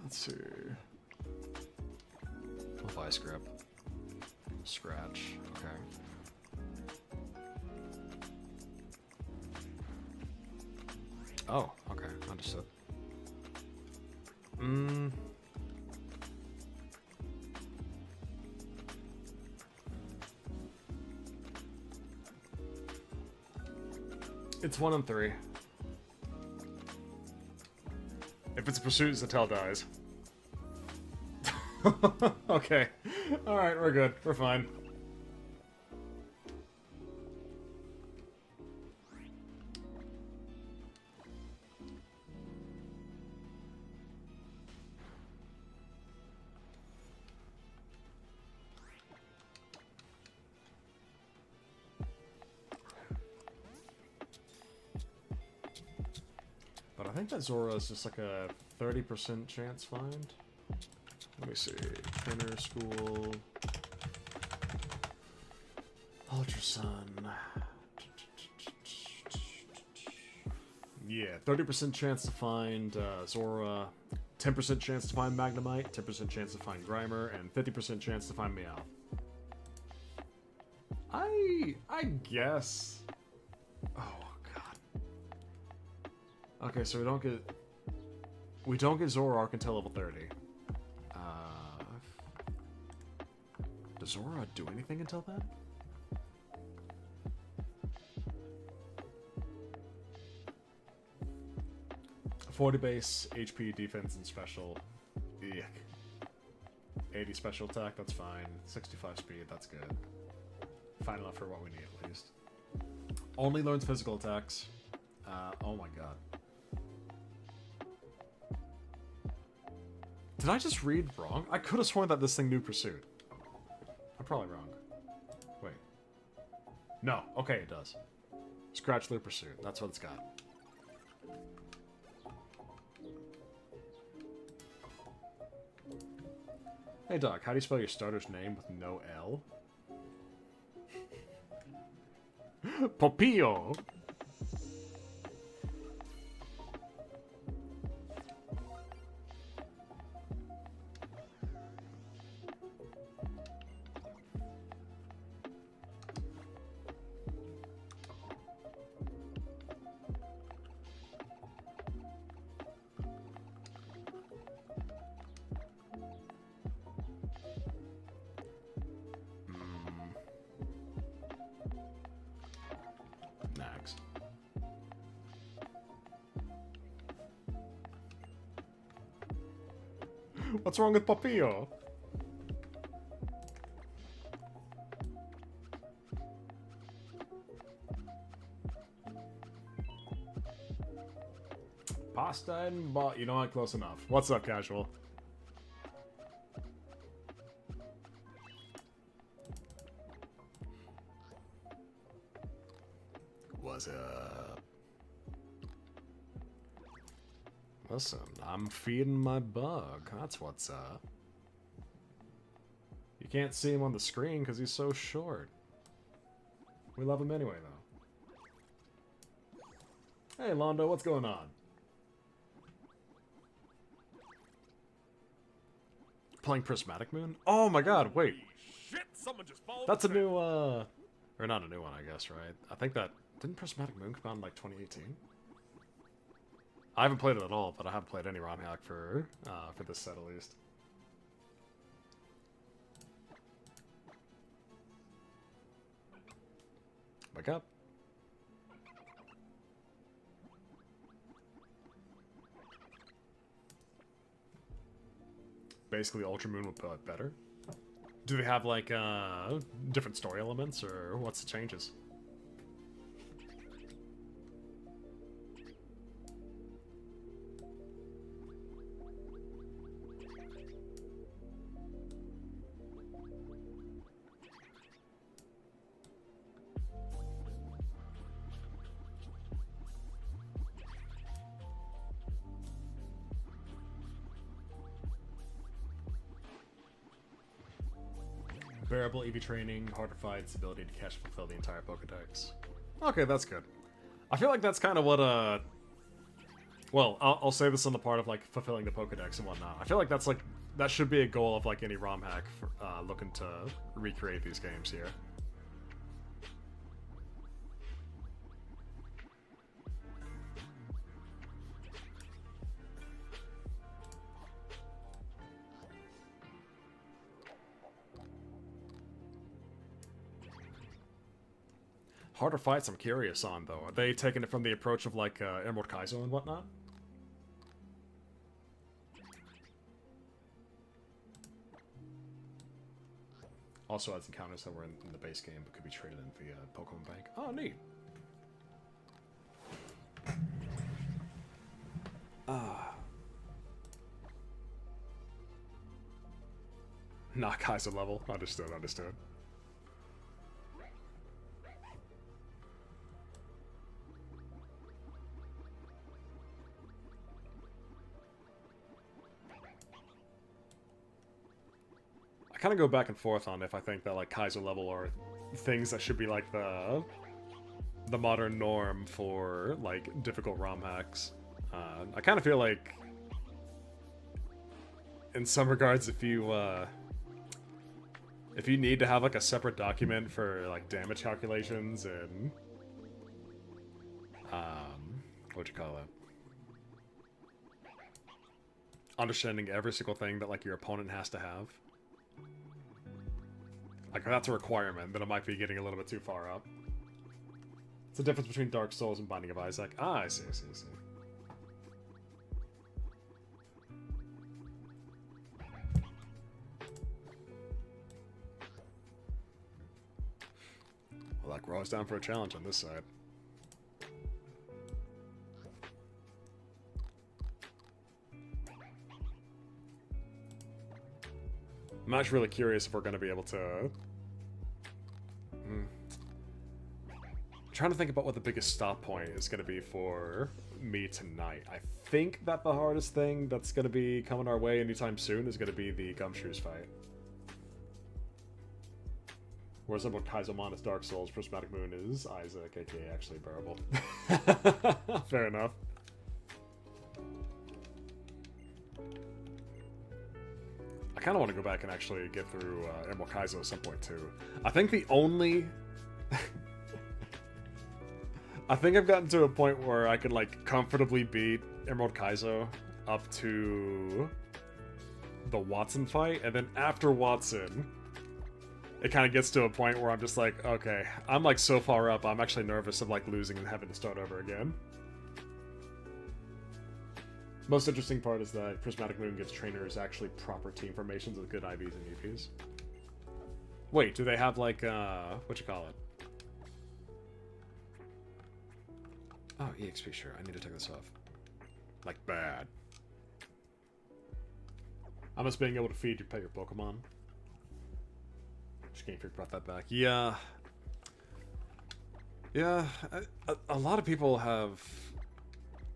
Let's see. Vice grip. Scratch. Okay. Oh, okay. Understood. It's 1 and 3. If it's a Pursuit, Zatel dies. Okay. Alright, we're good. We're fine. But I think that Zora is just like a 30% chance find. Let me see. Trainer School. Ultra Sun. Yeah, 30% chance to find Zora, 10% chance to find Magnemite, 10% chance to find Grimer, and 50% chance to find Meowth. I guess. Oh god. Okay, so we don't get Zoroark until level 30. Does Zora do anything until then? $40 base, HP, defense, and special. Yuck. 80 special attack, that's fine. 65 speed, that's good. Fine enough for what we need, at least. Only learns physical attacks. Oh my god. Did I just read wrong? I could have sworn that this thing knew Pursuit. I'm probably wrong. Wait. No. Okay, it does. Scratch Loop Pursuit. That's what it's got. Hey Doc, how do you spell your starter's name with no L? Popillo! Nags. What's wrong with Popillo? Pasta and you know what? Close enough. What's up, casual? What's up? Listen, I'm feeding my bug. That's what's up. You can't see him on the screen because he's so short. We love him anyway, though. Hey, Londo, what's going on? Playing Prismatic Moon? Oh my god, wait. Shit, someone just followed That's a new, or not a new one, I guess, right? I think that Didn't Prismatic Moon come out in like 2018? I haven't played it at all, but I haven't played any ROM hack for this set at least. Wake up. Basically, Ultra Moon will put it better. Do they have like different story elements, or what's the changes? Bearable EV training, harder fights, ability to catch and fulfill the entire Pokedex. Okay, that's good. I feel like that's kind of what, well, I'll say this on the part of, like, fulfilling the Pokedex and whatnot. I feel like that's, like, that should be a goal of, like, any ROM hack for, looking to recreate these games here. Harder fights I'm curious on, though. Are they taking it from the approach of, like, Emerald Kaizo and whatnot? Also adds encounters that were in the base game but could be traded in via Pokemon Bank. Oh, neat. Not Kaizo level. Understood, understood. I kind of go back and forth on if I think that, like, Kaizo level are things that should be, like, the modern norm for, like, difficult ROM hacks. I kind of feel like, in some regards, if you need to have, like, a separate document for, like, damage calculations and, what'd you call it? Understanding every single thing that, like, your opponent has to have. Like, that's a requirement, then it might be getting a little bit too far up. It's the difference between Dark Souls and Binding of Isaac. Ah, I see, I see, I see. Well, that Graw's down for a challenge on this side. I'm actually really curious if we're going to be able to... I'm trying to think about what the biggest stop point is going to be for me tonight. I think that the hardest thing that's going to be coming our way anytime soon is going to be the Gumshoes fight. Whereas about Kaizomon is Dark Souls, Prismatic Moon is Isaac, aka actually bearable. Fair enough. I kind of want to go back and actually get through Emerald Kaizo at some point, too. I think the only... I think I've gotten to a point where I can, like, comfortably beat Emerald Kaizo up to the Watson fight, and then after Watson, it kind of gets to a point where I'm just like, okay, I'm, like, so far up, I'm actually nervous of, like, losing and having to start over again. Most interesting part is that Prismatic Moon gives trainers actually proper team formations with good IVs and UPs. Wait, do they have, like, what you call it? Oh, EXP, sure. I need to take this off. Like, bad. I miss being able to feed your pet your Pokemon. Just Game Freak brought that back. Yeah. Yeah, a lot of people have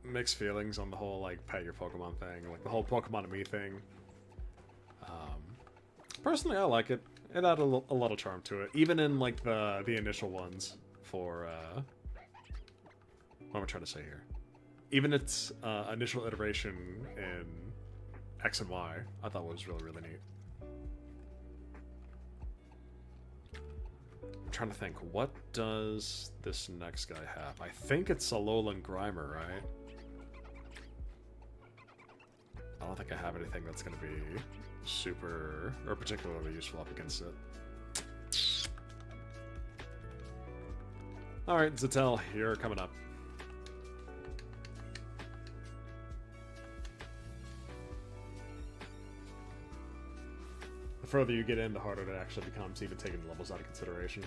mixed feelings on the whole, like, pet your Pokemon thing. Like, the whole Pokemon to me thing. Personally, I like it. It added a lot of charm to it. Even in, like, the initial ones for, what am I trying to say here? Even its initial iteration in X and Y, I thought was really, really neat. trying to think. What does this next guy have? I think it's Alolan Grimer, right? I don't think I have anything that's going to be super or particularly useful up against it. Alright, Zatel, you're coming up. The further you get in, the harder it actually becomes, even taking the levels out of consideration.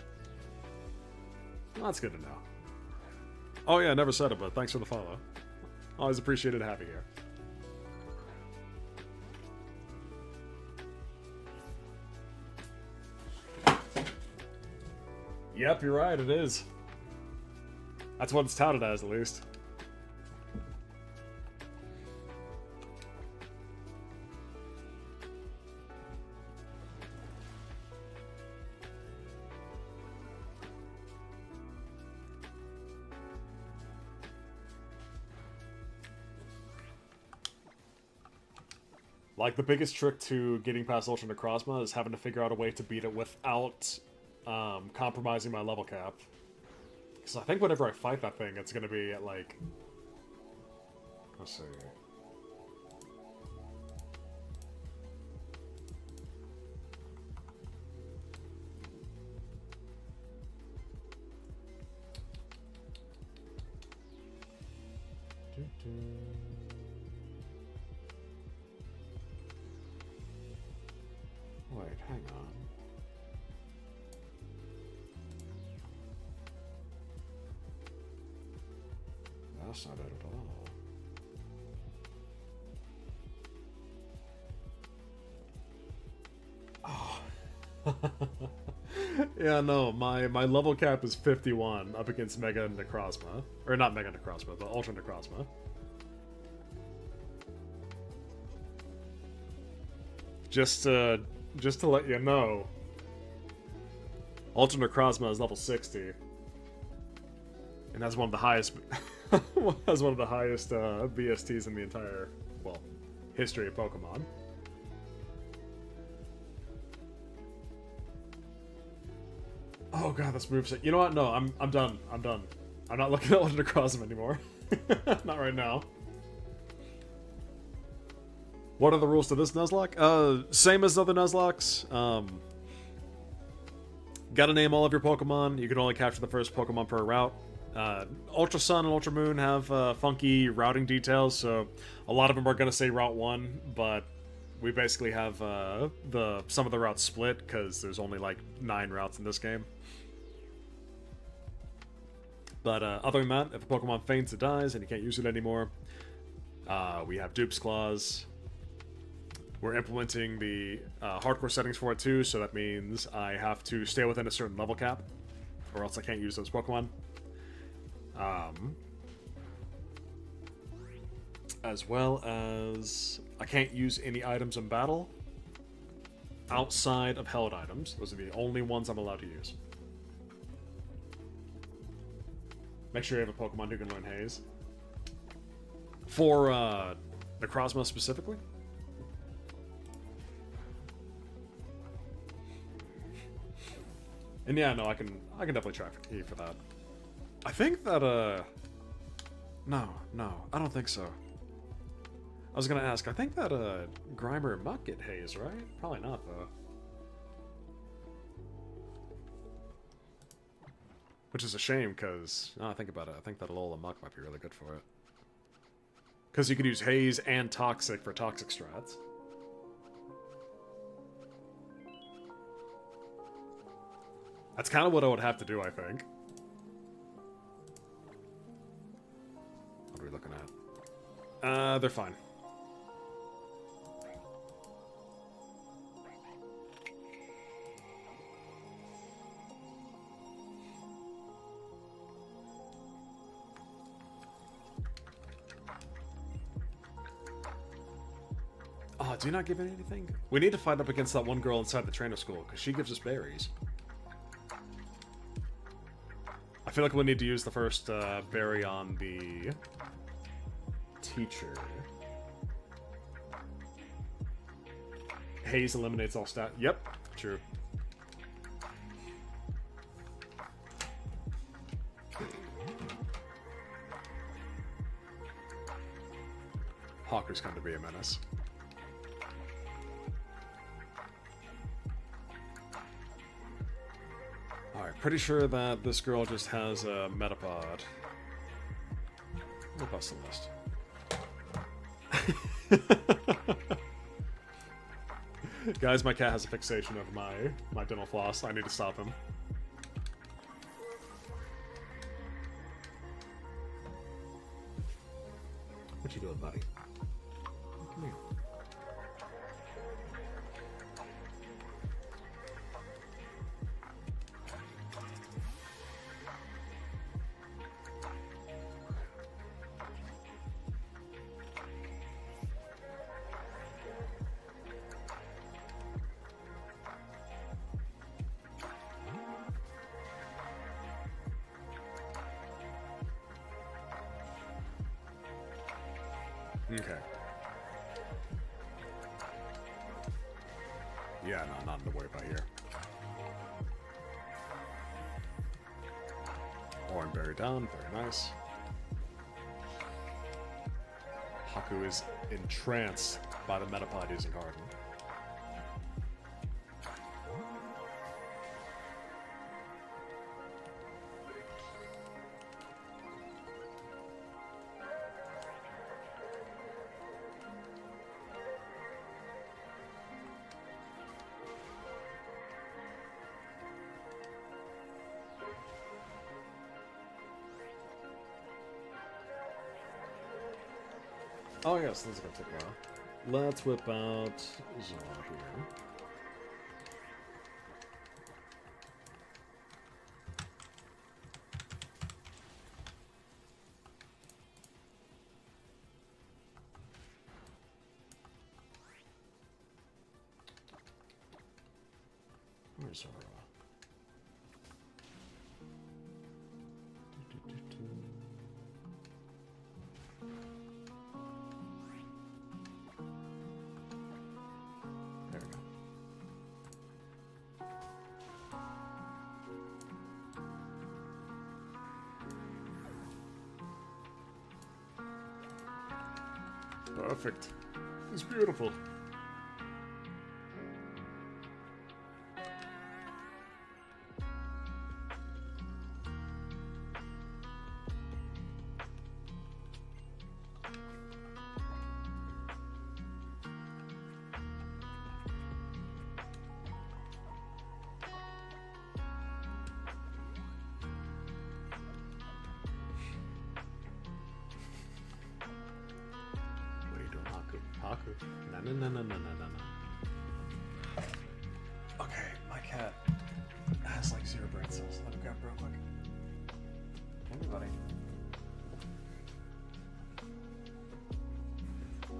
Well, that's good to know. Oh yeah, I never said it, but thanks for the follow. Always appreciated having you. Yep, you're right, it is. That's what it's touted as, at least. Like, the biggest trick to getting past Ultra Necrozma is having to figure out a way to beat it without compromising my level cap. Because I think whenever I fight that thing, it's going to be at, like... Let's see... Wait, hang on. That's not it at all. Oh. Yeah, no, my level cap is 51 up against Mega Necrozma. Or not Mega Necrozma, but Ultra Necrozma. Just to let you know, Ultra Necrozma is level 60. And has one of the highest BSTs in the entire, well, history of Pokemon. Oh god, this moveset. You know what? No, I'm done. I'm done. I'm not looking at Ultra Necrozma anymore. Not right now. What are the rules to this Nuzlocke? Same as other Nuzlockes. Gotta name all of your Pokemon. You can only capture the first Pokemon per route. Ultra Sun and Ultra Moon have funky routing details, so a lot of them are gonna say Route 1, but we basically have some of the routes split because there's only like 9 routes in this game. But other than that, if a Pokemon faints, it dies, and you can't use it anymore. We have Dupe's Claws. We're implementing the hardcore settings for it too, so that means I have to stay within a certain level cap, or else I can't use those Pokemon. As well as I can't use any items in battle outside of held items. Those are the only ones I'm allowed to use. Make sure you have a Pokemon who can learn Haze. For Necrozma specifically. And yeah, no, I can definitely try for that. I think that no, I don't think so. I was gonna ask, I think that Grimer might get Haze, right? Probably not though. Which is a shame, because now I think about it, I think that Alola Muck might be really good for it. Because you could use Haze and Toxic for Toxic strats. That's kind of what I would have to do, I think. What are we looking at? They're fine. Oh, do you not give it anything? We need to fight up against that one girl inside the trainer school, because she gives us berries. I feel like we'll need to use the first berry on the teacher. Haze eliminates all stat. Yep, true. Haku's going to be a menace. Alright, pretty sure that this girl just has a Metapod. We'll bust the list. Guys, my cat has a fixation of my dental floss. I need to stop him. What you doing, buddy? Come here. Okay. Yeah, no, not to worry about here. Oranberry down, very nice. Haku is entranced by the Metapod using Harden. Oh yes, this is gonna take a while. Let's whip out Zora here. Where's Zora? Perfect. It's beautiful. Haku. No. Okay, my cat has like 0 brain cells. Let me grab real quick. Anybody?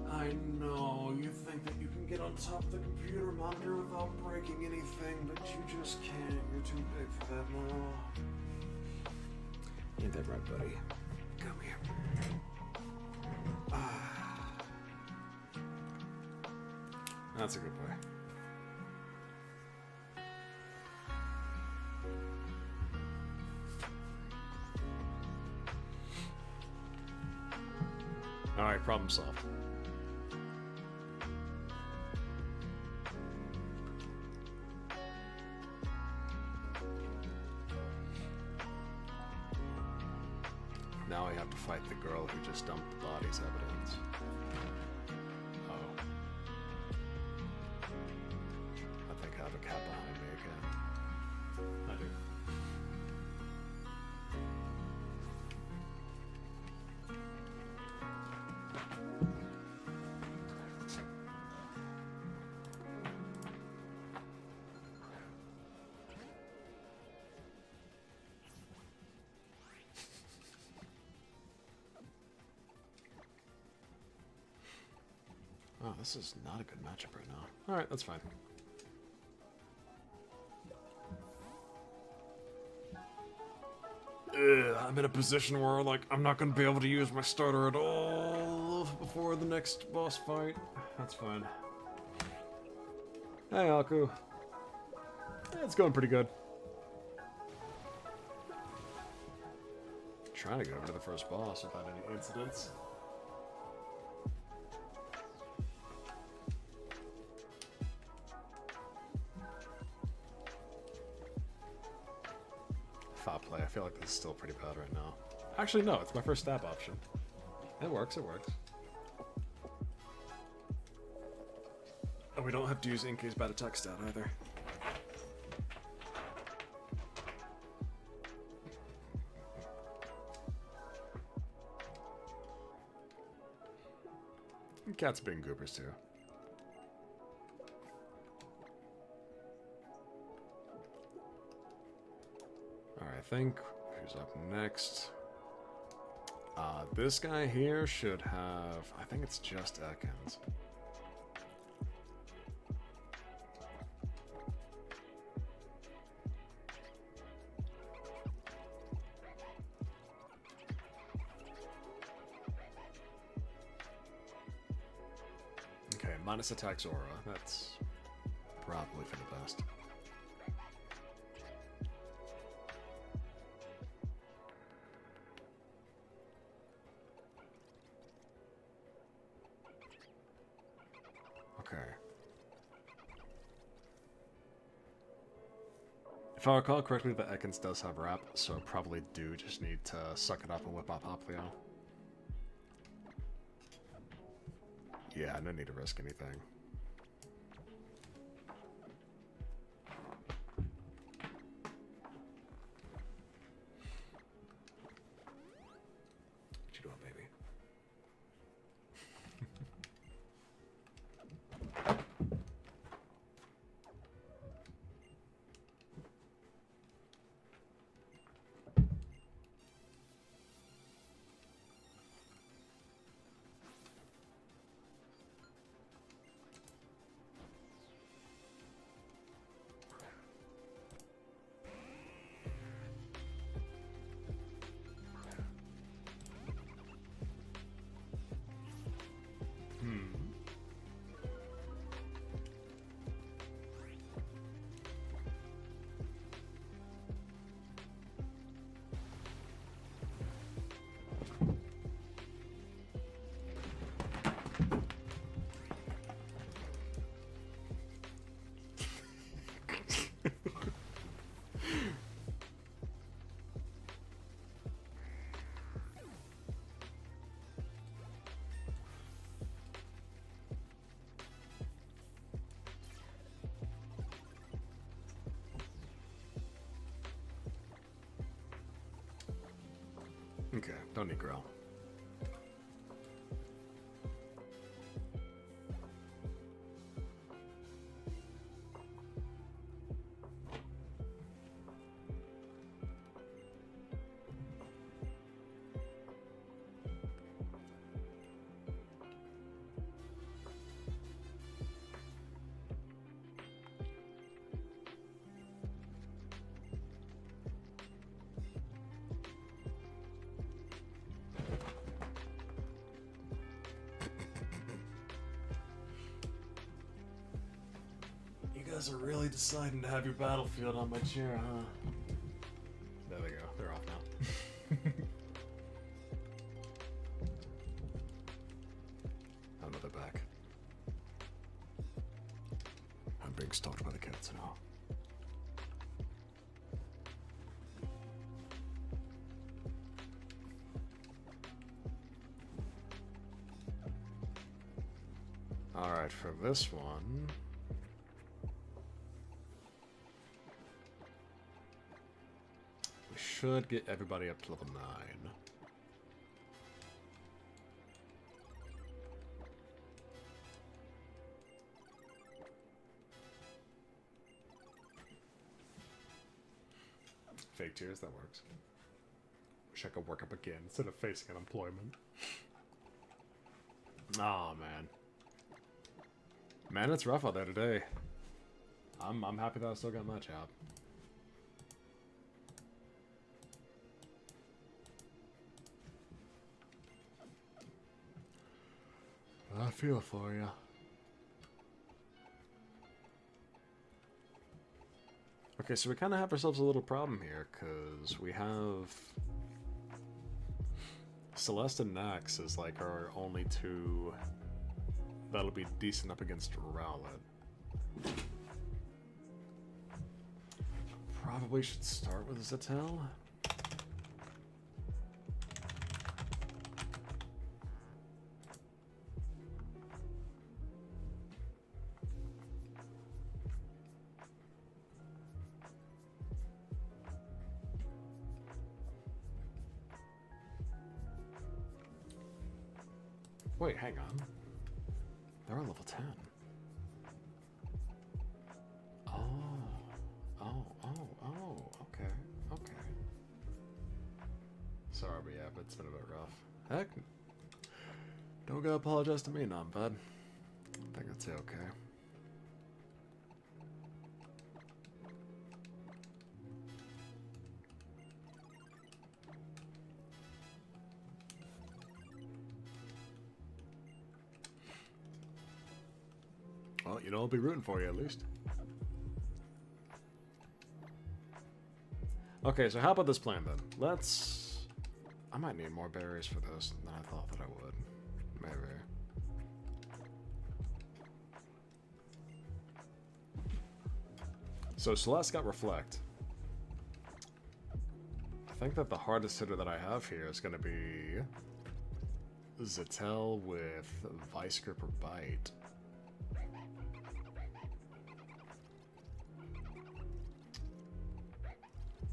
I know, you think that you can get on top of the computer monitor without breaking anything, but you just can't. You're too big for that now. Ain't that right, buddy? Come here. That's a good boy. Alright, problem solved. Now I have to fight the girl who just dumped the body's evidence. I have a cat behind me again. I do. Oh, this is not a good matchup right now. Alright, that's fine. I'm in a position where, like, I'm not going to be able to use my starter at all before the next boss fight. That's fine. Hey, Haku. It's going pretty good. Trying to get over to the first boss without any incidents. play. I feel like this is still pretty bad right now. Actually, no, it's my first stab option. It works, it works. And we don't have to use Inkay's bad attack stat either. And cats being goobers too. Alright, I think who's up next? This guy here should have, I think it's just Ekans. Okay, minus attacks aura. That's probably for the best. Okay. If I recall correctly, the Ekans does have wrap, so I probably do just need to suck it up and whip up Hoplio. Yeah, no need to risk anything. What you doing, baby? Okay, don't need growl. You guys are really deciding to have your battlefield on my chair, huh? There they go. They're off now. Oh no, they're back. I'm being stalked by the cats now. Alright, for this one... we should get everybody up to level 9. Fake tears, that works. Wish I could work up again instead of facing unemployment. Oh man. Man, it's rough out there today. I'm happy that I still got my job. I feel for you. Okay, so we kind of have ourselves a little problem here, because we have Celeste and Nax as like our only two that'll be decent up against Rowlet. Probably should start with Zatel. Wait, hang on. They're on level 10. Oh, okay, okay. Sorry, but yeah, but it's been a bit rough. Heck, don't gotta apologize to me, non bud. I think that's okay. Well, you know, I'll be rooting for you at least. Okay, so how about this plan then? Let's... I might need more berries for this than I thought that I would. Maybe. So Celeste got Reflect. I think that the hardest hitter that I have here is going to be Zettel with Vice Grip or Bite.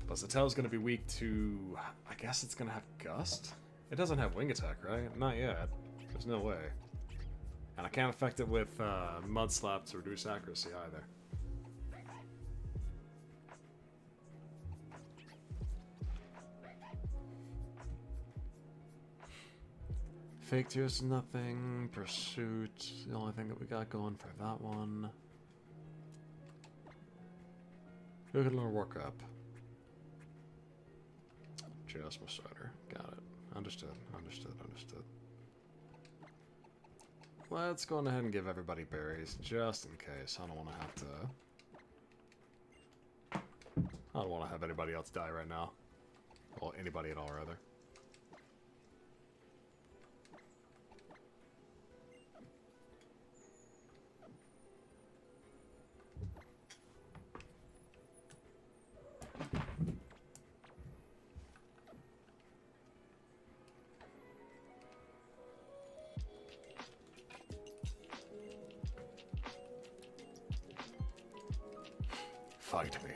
But Zettel is going to be weak to... I guess it's going to have Gust? It doesn't have Wing Attack, right? Not yet. There's no way. And I can't affect it with Mud Slap to reduce accuracy either. Fake Tears is nothing. Pursuit, the only thing that we got going for that one. Look at a little work up. Just my starter. Got it. Understood. Understood. Understood. Let's go on ahead and give everybody berries, just in case. I don't want to have to... I don't want to have anybody else die right now. Well, anybody at all, rather. Fight me.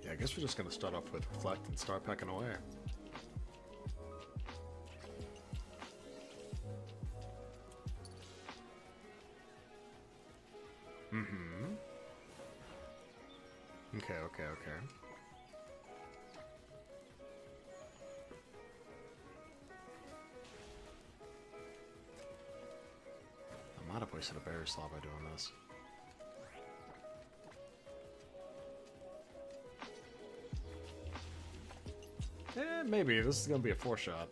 Yeah, I guess we're just gonna start off with Reflect and start pecking away. Okay. I might have wasted a berry slot by doing this. Maybe. This is gonna be a 4-shot.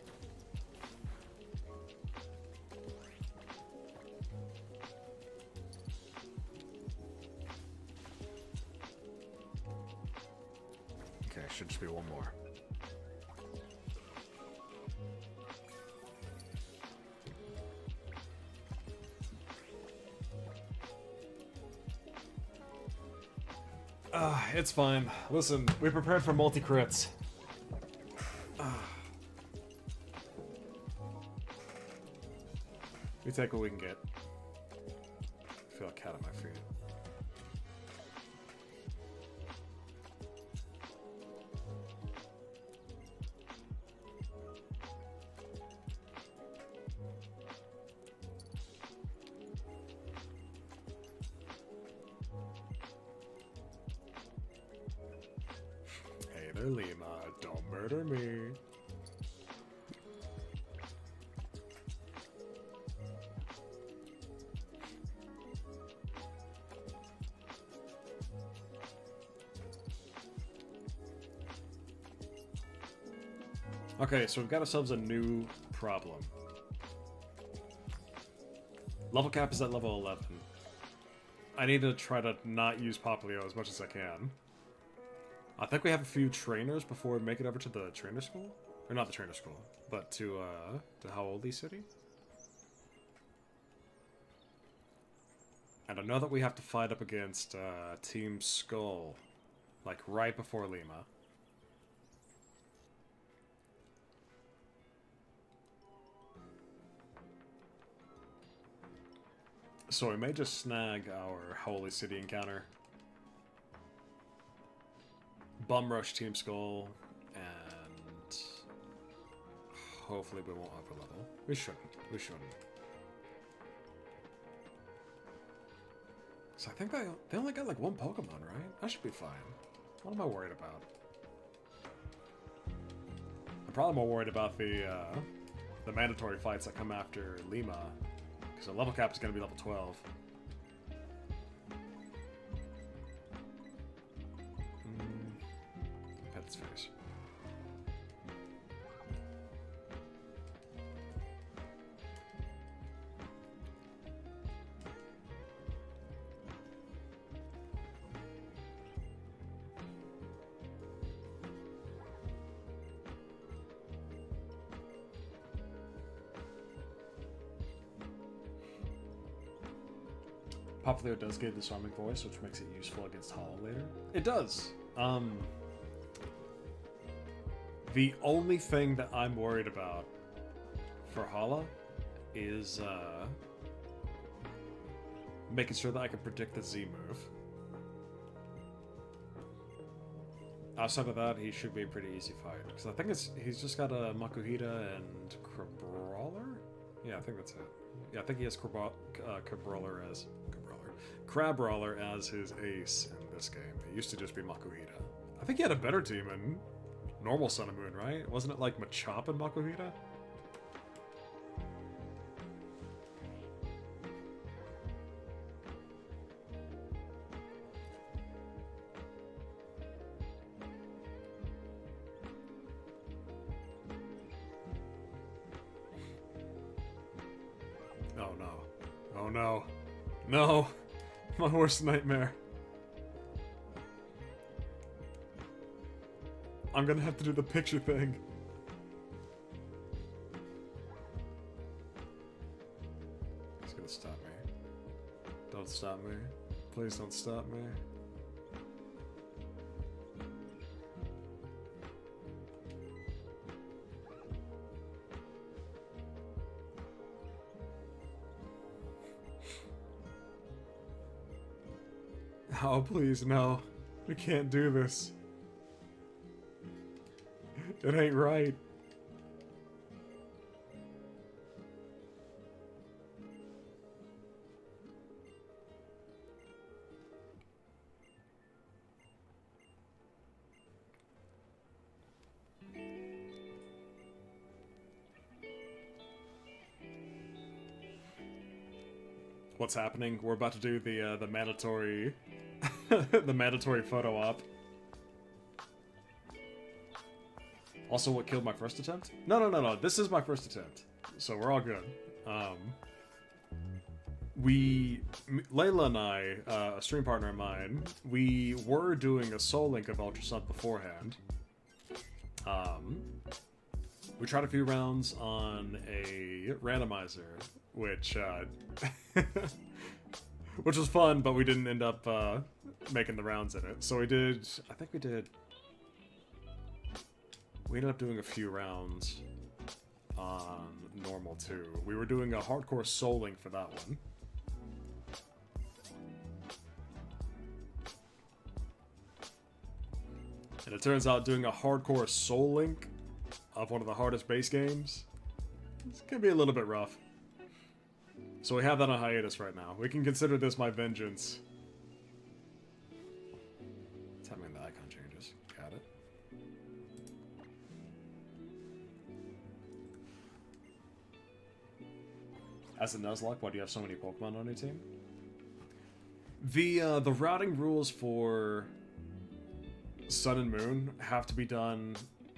Okay, should just be one more. It's fine. Listen, we prepared for multi-crits. We take what we can get. I feel like a cat on my feet. Hey there, Lima. Don't murder me. Okay, so we've got ourselves a new problem. Level cap is at level 11. I need to try to not use Poplio as much as I can. I think we have a few trainers before we make it over to the trainer school. Or not the trainer school, but to Howley City. And I know that we have to fight up against Team Skull, like right before Lima. So we may just snag our Holy City encounter. Bum rush Team Skull, and hopefully we won't overlevel. We shouldn't. We shouldn't. So I think they only got like one Pokemon, right? I should be fine. What am I worried about? I'm probably more worried about the mandatory fights that come after Lima, because the level cap is going to be level 12. Pet its face. Popplio does get disarming voice, which makes it useful against Hollow later. It does. The only thing that I'm worried about for Hollow is making sure that I can predict the Z move. Outside of that, he should be a pretty easy fight. Because I think he's just got a Makuhita and Crabrawler? Yeah, I think that's it. Yeah, I think he has Crabrawler as his ace in this game. It used to just be Makuhita. I think he had a better team in normal Sun and Moon, right? Wasn't it like Machop and Makuhita? Oh no. Oh no. No! My worst nightmare. I'm gonna have to do the picture thing. It's gonna stop me. Don't stop me. Please don't stop me. Oh, please, no. We can't do this. It ain't right. What's happening? We're about to do the mandatory the mandatory photo op. Also, what killed my first attempt? No. This is my first attempt, so we're all good. Layla and I, a stream partner of mine, we were doing a Soul Link of Ultra Sun beforehand. We tried a few rounds on a randomizer, which which was fun, but we didn't end up making the rounds in it. So we did, I think we ended up doing a few rounds on normal too. We were doing a hardcore Soul Link for that one. And it turns out doing a hardcore Soul Link of one of the hardest base games, it's gonna be a little bit rough. So we have that on hiatus right now. We can consider this my vengeance. What's happening? The icon changes. Got it. As a Nuzlocke, why do you have so many Pokemon on your team? The routing rules for Sun and Moon have to be done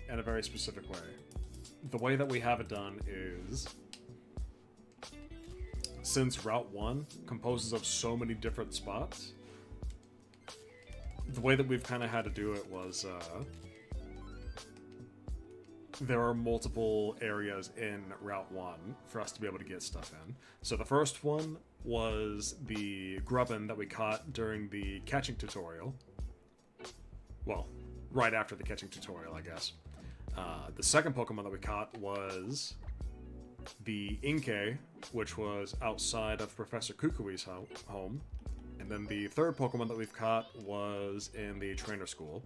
in a very specific way. The way that we have it done is, since Route 1 composes of so many different spots, the way that we've kind of had to do it was, there are multiple areas in Route 1 for us to be able to get stuff in. So the first one was the Grubbin that we caught during the catching tutorial. Well, right after the catching tutorial, I guess. The second Pokemon that we caught was the Inkay, which was outside of Professor Kukui's home. And then the third Pokemon that we've caught was in the trainer school.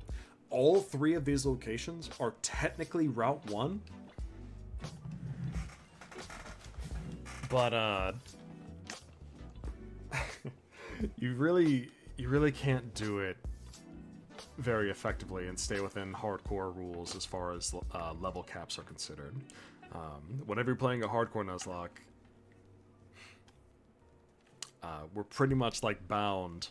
All three of these locations are technically Route 1. But, you really can't do it very effectively and stay within hardcore rules as far as level caps are considered. Whenever you're playing a hardcore Nuzlocke, we're pretty much like bound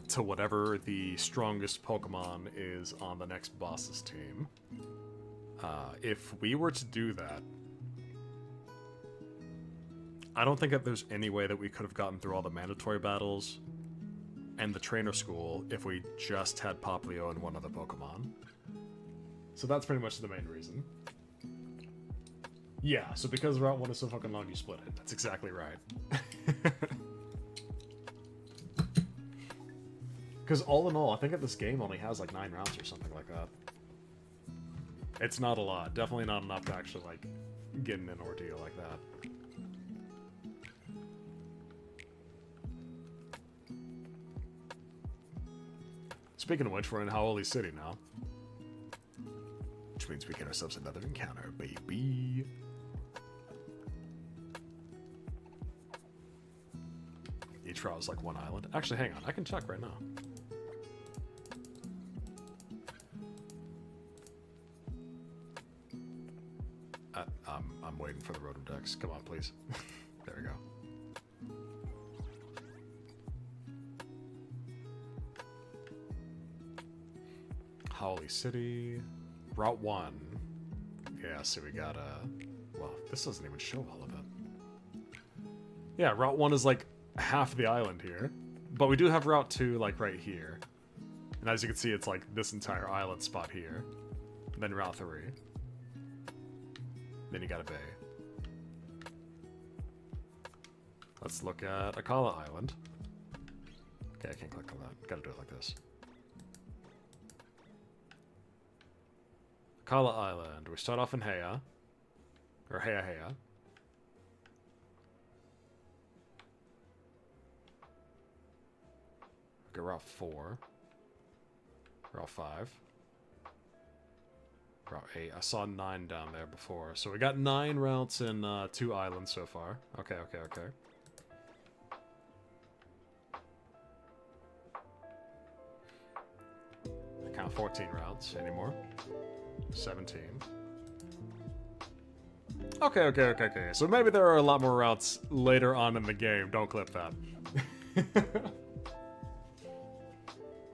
to whatever the strongest Pokemon is on the next boss's team. If we were to do that, I don't think that there's any way that we could have gotten through all the mandatory battles and the trainer school if we just had Popplio and one other Pokemon. So that's pretty much the main reason. Yeah, so because Route 1 is so fucking long, you split it. That's exactly right. Because all in all, I think that this game only has like 9 routes or something like that. It's not a lot. Definitely not enough to actually like get in an ordeal like that. Speaking of which, we're in Howley City now. Which means we get ourselves another encounter, baby. Each route is like one island. Actually, hang on. I can check right now. I'm waiting for the Rotodex. Come on, please. There we go. Howley City. Route 1. Yeah, so we got well, this doesn't even show all of it. Yeah, Route 1 is like half the island here. But we do have Route 2 like right here. And as you can see, it's like this entire island spot here. And then Route 3. Then you got a bay. Let's look at Akala Island. Okay, I can't click on that. Gotta do it like this. Akala Island. We start off in Heya. Or Heya Heya. Okay, Route 4. Route 5. Route 8. I saw 9 down there before. So we got 9 routes in 2 islands so far. Okay, okay, okay. I count 14 routes anymore. 17. Okay, okay, okay, okay. So maybe there are a lot more routes later on in the game. Don't clip that.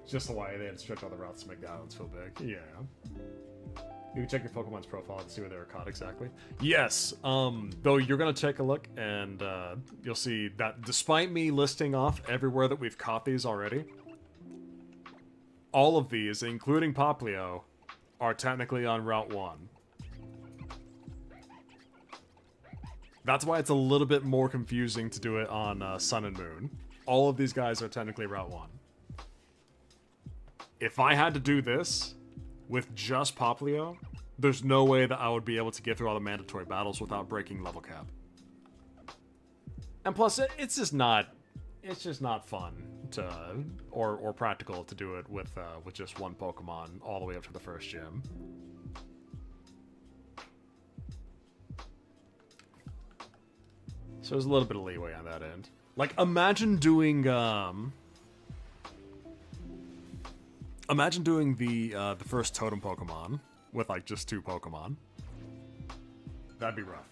Just the way they had to stretch all the routes to make the islands feel big. Yeah. You can check your Pokemon's profile to see where they were caught exactly. Yes, though you're going to take a look and you'll see that despite me listing off everywhere that we've caught these already, all of these, including Popplio, are technically on Route 1. That's why it's a little bit more confusing to do it on Sun and Moon. All of these guys are technically Route 1. If I had to do this with just Popplio, there's no way that I would be able to get through all the mandatory battles without breaking level cap. And plus, it's just not fun to or practical to do it with just one Pokemon all the way up to the first gym. So there's a little bit of leeway on that end. Like, imagine doing the first Totem Pokemon with like just 2 Pokemon. That'd be rough.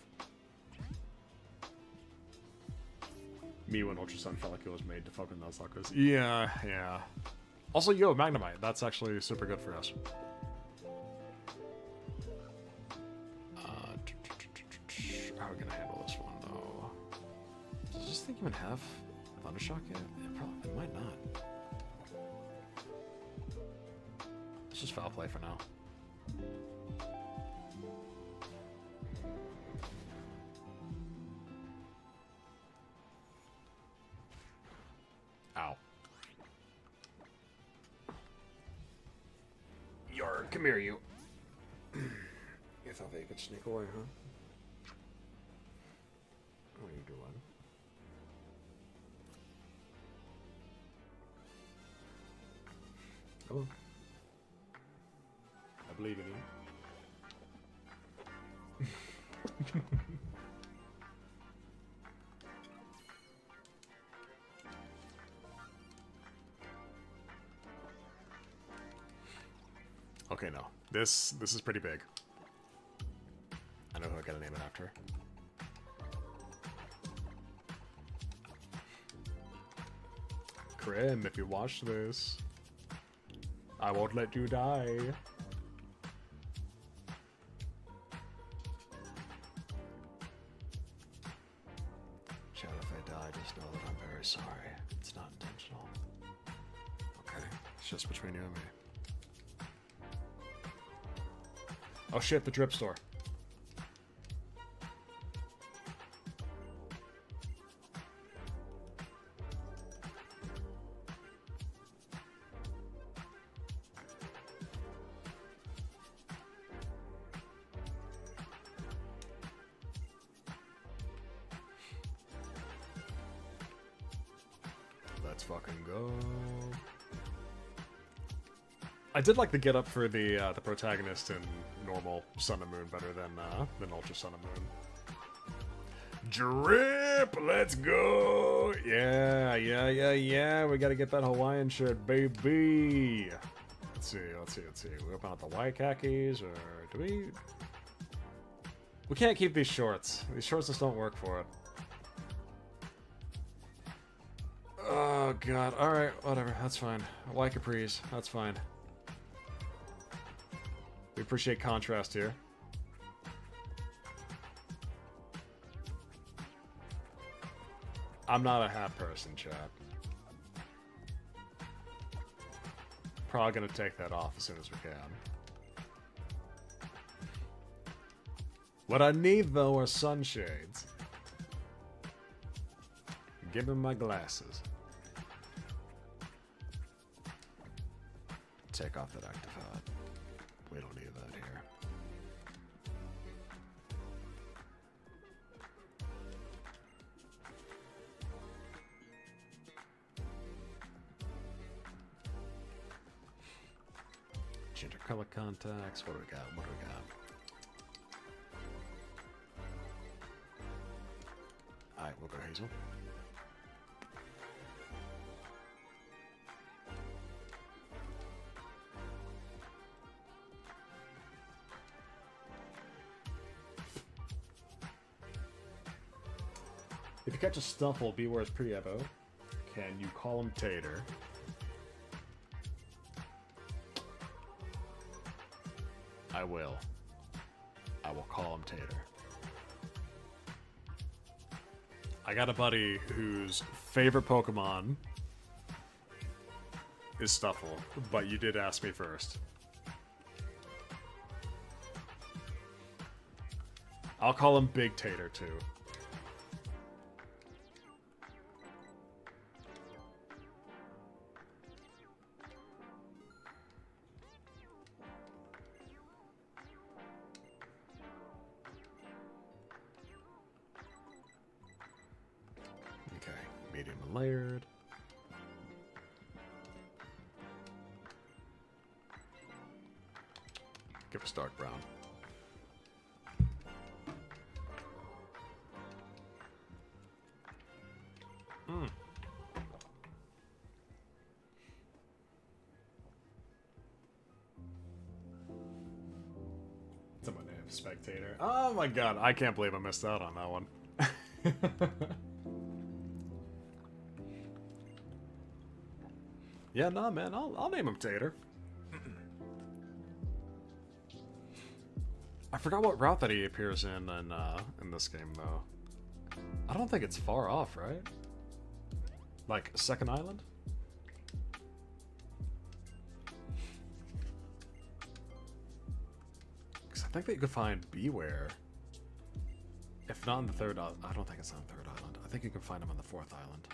Me when Ultra Sun felt like it was made to fuck with Nuzlocke. Yeah, yeah. Also, yo, Magnemite. That's actually super good for us. How are we gonna handle this one though? Does this thing even have Thundershock yet? It might not. Let's just foul play for now. Come here, you. You thought that you could sneak away, huh? What are you doing? Oh. I believe in you. Okay, no. This is pretty big. I know who I gotta name it after. Krim, if you watch this, I won't let you die. Chad, if I die, just know that I'm very sorry. It's not intentional. Okay, it's just between you and me. Oh shit, the drip store. Let's fucking go. I did like the get up for the protagonist in normal Sun and Moon better than Ultra Sun and Moon. Drip, let's go. Yeah. We gotta get that Hawaiian shirt, baby. Let's see. We open up the white khakis, or do we? We can't keep these shorts. These shorts just don't work for it. Oh god. All right, whatever. That's fine. White capris. That's fine. We appreciate contrast here. I'm not a hat person, chat. Probably gonna take that off as soon as we can. What I need, though, are sunshades. Give me my glasses. Take off that active hat. We don't need that here. Ginger color contacts. What do we got? Alright, we'll go Hazel. If you catch a Stuffle, beware his pre-evo. Can you call him Tater? I will. I will call him Tater. I got a buddy whose favorite Pokemon is Stuffle, but you did ask me first. I'll call him Big Tater, too. Medium and layered. Give us dark brown. Someone named Spectator. Oh my god, I can't believe I missed out on that one. Yeah, nah, man, I'll name him Tater. I forgot what route that he appears in this game, though. I don't think it's far off, right? Like, Second Island? Because I think that you could find Beware. If not on the third island. I don't think it's on the third island. I think you can find him on the fourth island.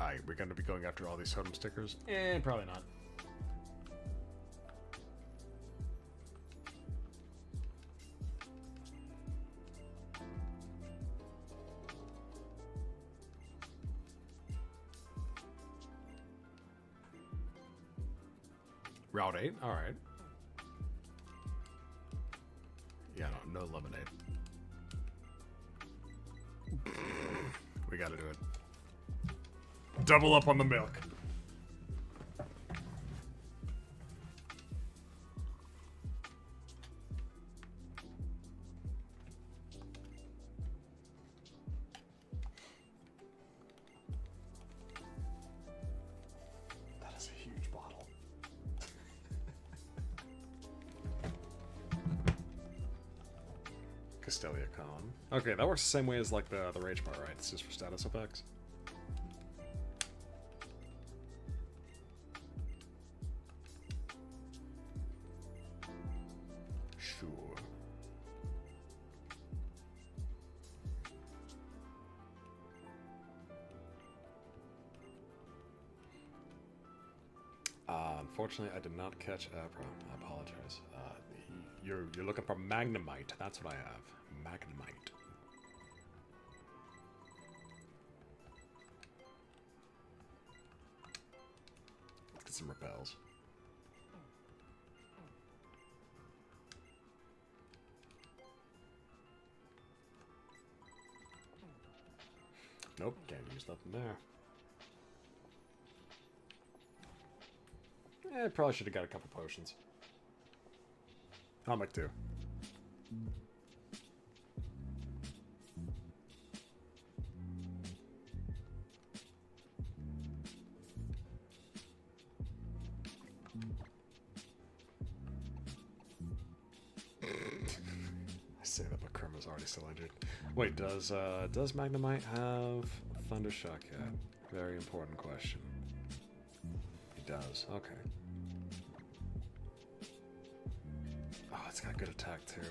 Alright, we're going to be going after all these totem stickers? Eh, probably not. Route 8? Alright. Yeah, no lemonade. We gotta do it. Double up on the milk. That is a huge bottle. Castelia Con. Okay, that works the same way as like the rage bar, right? It's just for status effects. Sure. Unfortunately, I did not catch Abra. I apologize. You're looking for Magnemite. That's what I have. Magnemite. Let's get some repels. Nope, can't use nothing there. Eh, probably should have got a couple potions. I'll make two. I say that, but Kerma's already still injured. Wait, does Magnemite have Thundershock yet? Very important question. He does. Okay. Oh, it's got good attack too.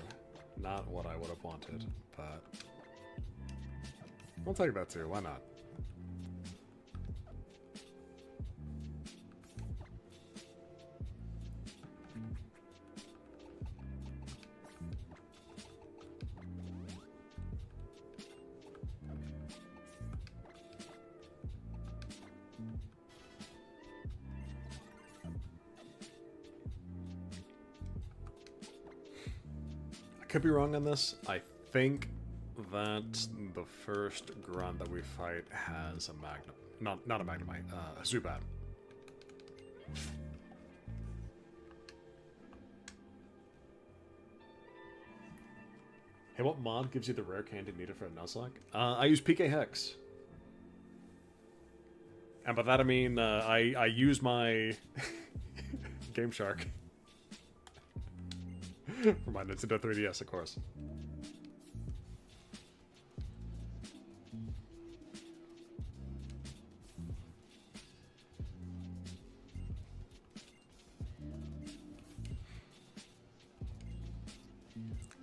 Not what I would have wanted, but we'll take that too. Why not? Could be wrong on this. I think that the first grunt that we fight has a not a Magnemite, a Zubat. Hey, what mod gives you the rare candy needed for a Nuzlocke? I use PK Hex. And by that I mean I use my Game Shark. For my Nintendo 3DS, of course.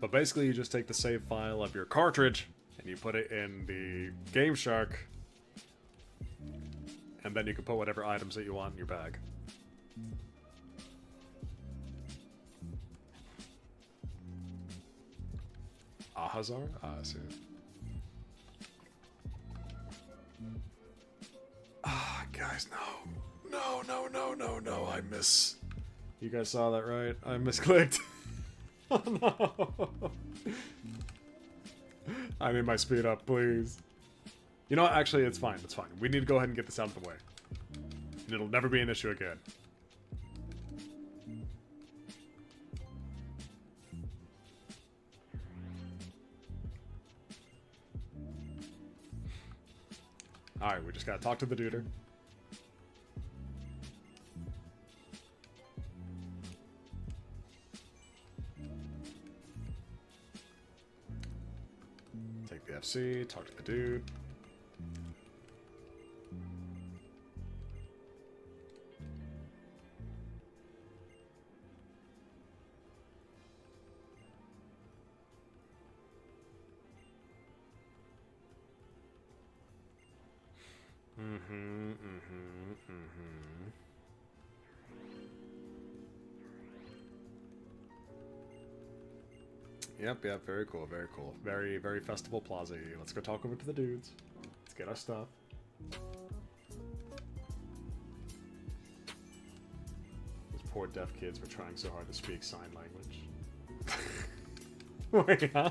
But basically, you just take the save file of your cartridge and you put it in the Game Shark, and then you can put whatever items that you want in your bag. Ahazar? Ah, I see. Ah, guys, no, I miss... You guys saw that, right? I misclicked. Oh, no. I need my speed up, please. You know what? Actually, it's fine, it's fine. We need to go ahead and get this out of the way. It'll never be an issue again. Alright, we just gotta talk to the duder. Take the FC, talk to the dude. Yep, yep, very cool, very cool. Very, very Festival Plaza. Let's go talk over to the dudes. Let's get our stuff. Those poor deaf kids were trying so hard to speak sign language. Wait, huh?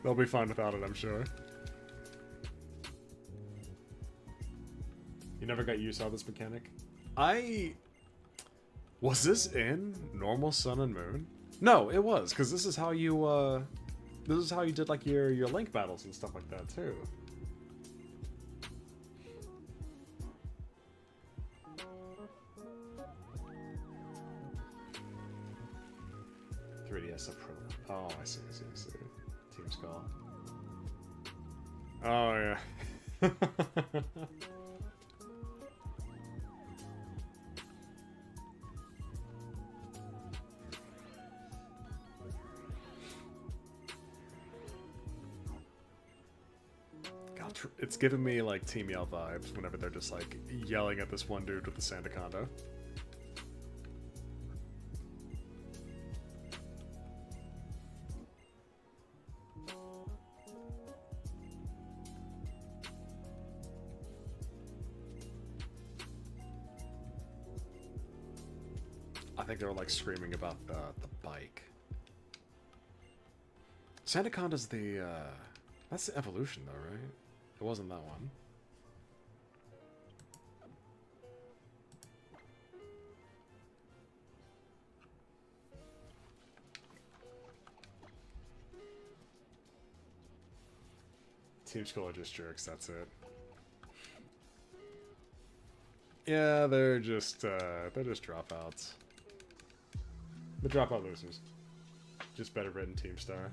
They'll be fine without it, I'm sure. You never got used to this mechanic? Was this in Normal Sun and Moon? No, it was, because this is how you, did, like, your Link battles and stuff like that, too. Oh, I see. Team Skull. Oh, yeah. God, it's giving me, like, Team Yell vibes whenever they're just, like, yelling at this one dude with the Sandaconda. I think they were like screaming about the bike. Sandaconda's the that's the evolution though, right? It wasn't that one. Team Skull are just jerks, that's it. Yeah, they're just dropouts. The dropout losers. Just better written Team Star.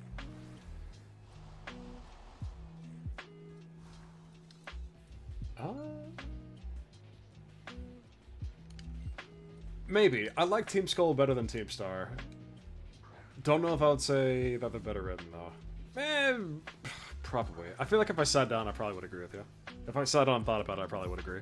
Maybe. I like Team Skull better than Team Star. Don't know if I would say that they're better written, though. Probably. I feel like if I sat down, I probably would agree with you. If I sat down and thought about it, I probably would agree.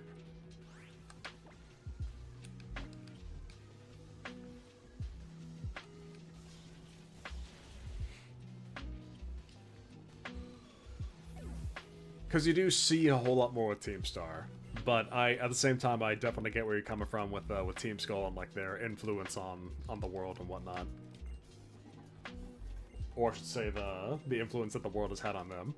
Because you do see a whole lot more with Team Star, but at the same time, I definitely get where you're coming from with Team Skull and like their influence on the world and whatnot, or I should say the influence that the world has had on them.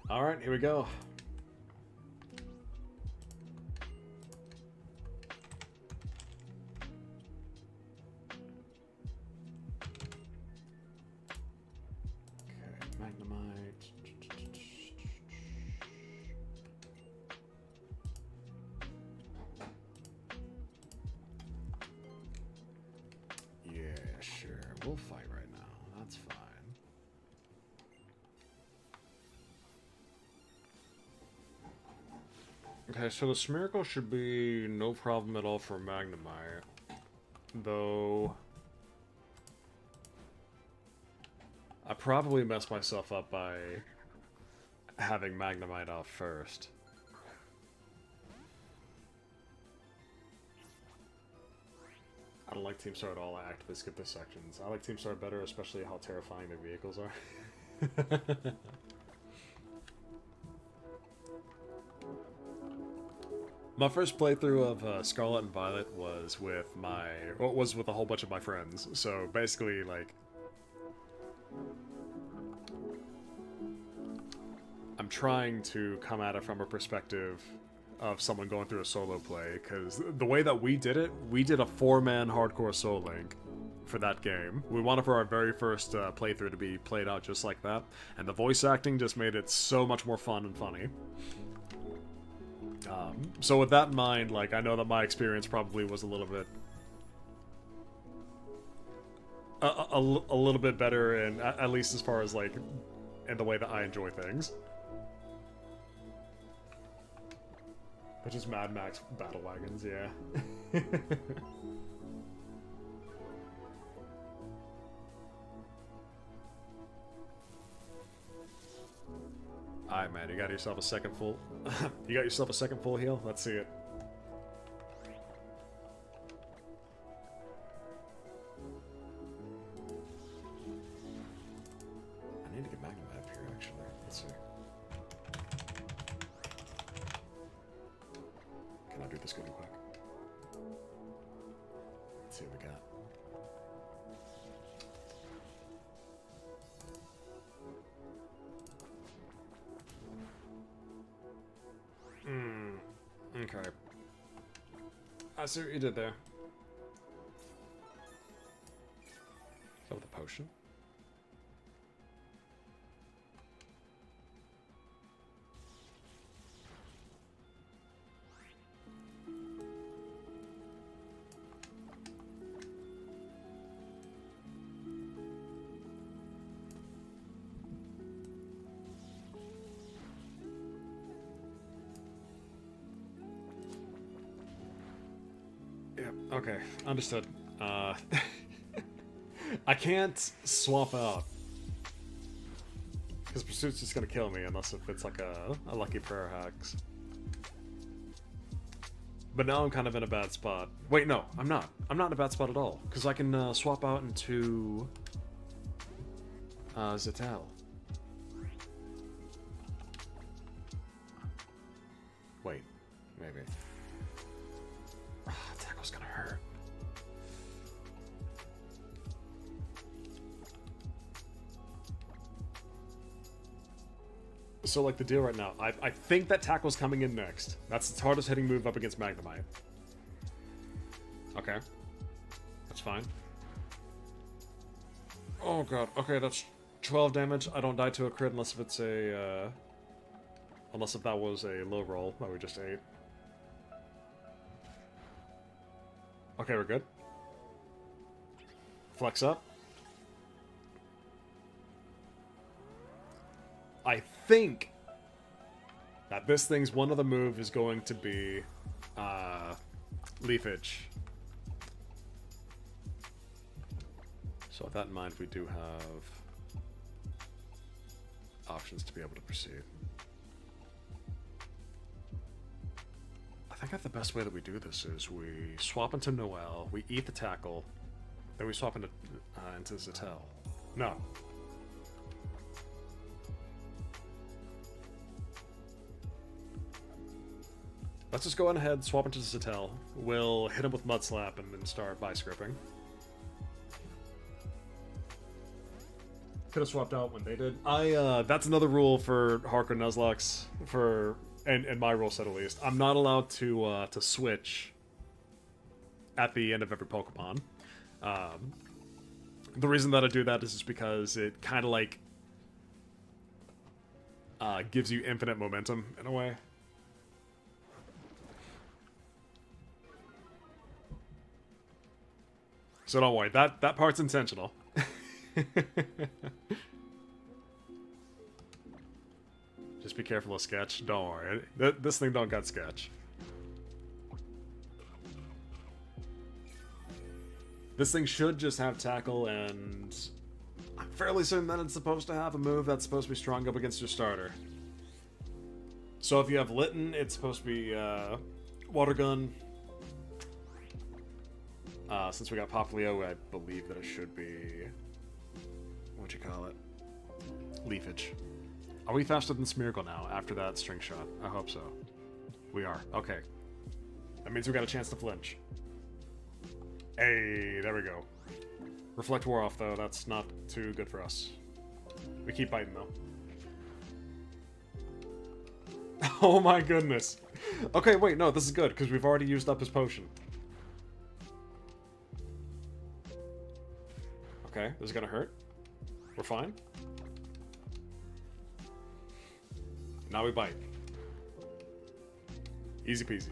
Alright, here we go. Okay, Magnemite. Yeah, sure. We'll fight right now. That's fine. Okay, so the Smeargle should be no problem at all for Magnemite. Though I probably messed myself up by having Magnemite out first. I don't like Team Star at all. I actively skip the sections. I like Team Star better, especially how terrifying their vehicles are. My first playthrough of Scarlet and Violet was with a whole bunch of my friends. So basically, like, I'm trying to come at it from a perspective of someone going through a solo play, because the way that we did it, we did a 4-man hardcore Soul Link for that game. We wanted for our very first playthrough to be played out just like that, and the voice acting just made it so much more fun and funny. So with that in mind, like, I know that my experience probably was a little bit a little bit better, and at least as far as, like, in the way that I enjoy things. Which is Mad Max battle wagons, yeah. Alright, man, you got yourself a second full... you got yourself a second full heal? Let's see it. I need to get Magnum up here, actually. Let's see. Can I do this good and quick? Let's see what we got. Okay. I see what you did there. Is that with a potion? Okay, understood. I can't swap out. Because Pursuit's just gonna kill me unless if it's like a lucky prayer hacks. But now I'm kind of in a bad spot. Wait, no, I'm not. I'm not in a bad spot at all. Because I can swap out into... Zetel. Wait, maybe. Tackle's gonna hurt. So, like, the deal right now, I think that Tackle's coming in next. That's its hardest hitting move up against Magnemite. Okay. That's fine. Oh god, okay, that's 12 damage. I don't die to a crit unless if it's a, unless if that was a low roll that we just ate. Okay, we're good. Flex up. I think that this thing's one of the move is going to be Leafage. So with that in mind, we do have options to be able to proceed. I think that the best way that we do this is we swap into Noel, we eat the Tackle, then we swap into Zetel. No. Let's just go on ahead, swap into Zetel. We'll hit him with Mud Slap and then start by-scripping. Could have swapped out when they did. That's another rule for hardcore Nuzlocks, and my rule set at least. I'm not allowed to switch at the end of every Pokemon. The reason that I do that is just because it kind of like gives you infinite momentum in a way. So don't worry, that part's intentional. Just be careful of Sketch. Don't worry. This thing don't got Sketch. This thing should just have Tackle, and I'm fairly certain that it's supposed to have a move that's supposed to be strong up against your starter. So if you have Litten, it's supposed to be Water Gun. Since we got Poplio, I believe that it should be... what'd you call it? Leafage. Are we faster than Smeargle now after that string shot? I hope so. We are. Okay. That means we got a chance to flinch. Hey, there we go. Reflect wore off, though. That's not too good for us. We keep biting, though. Oh my goodness. Okay, wait, no, this is good, because we've already used up his potion. Okay, this is gonna hurt. We're fine. Now we bite. Easy peasy.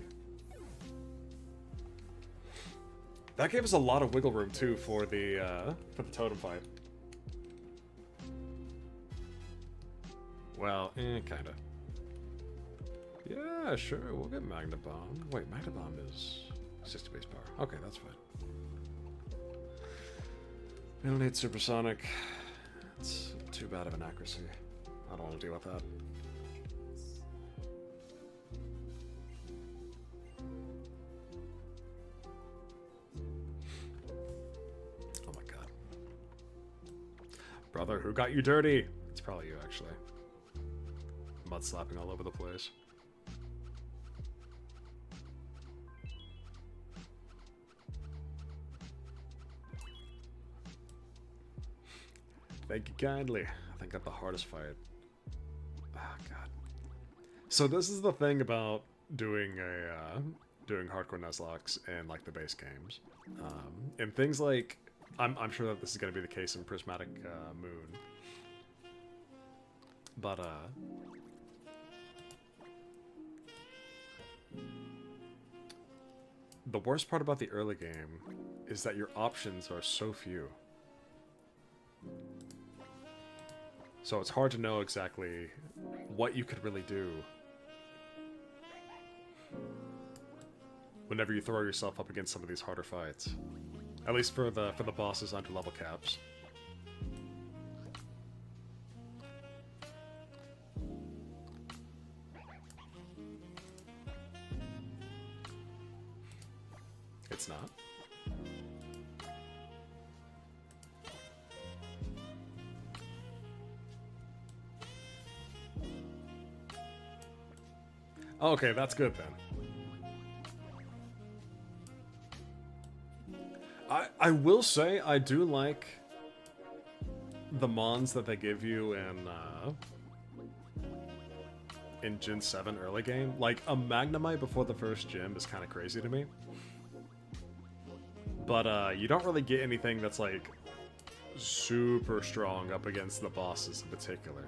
That gave us a lot of wiggle room too for the totem fight. Well, kinda. Yeah, sure, we'll get Magna Bomb. Wait, Magna Bomb is 60 base power. Okay, that's fine. We don't need Supersonic. It's too bad of an accuracy. I don't want to deal with that. Oh my god. Brother, who got you dirty? It's probably you, actually. Mud slapping all over the place. Thank you kindly. I think I got the hardest fight. Ah, god. So this is the thing about doing doing hardcore Nuzlocks and like the base games, and things like I'm sure that this is going to be the case in Prismatic Moon, but the worst part about the early game is that your options are so few. So it's hard to know exactly what you could really do whenever you throw yourself up against some of these harder fights. At least for the bosses under level caps. It's not. Okay, that's good then. I will say I do like the mons that they give you in Gen 7 early game. Like a Magnemite before the first gym is kind of crazy to me. But you don't really get anything that's like super strong up against the bosses in particular.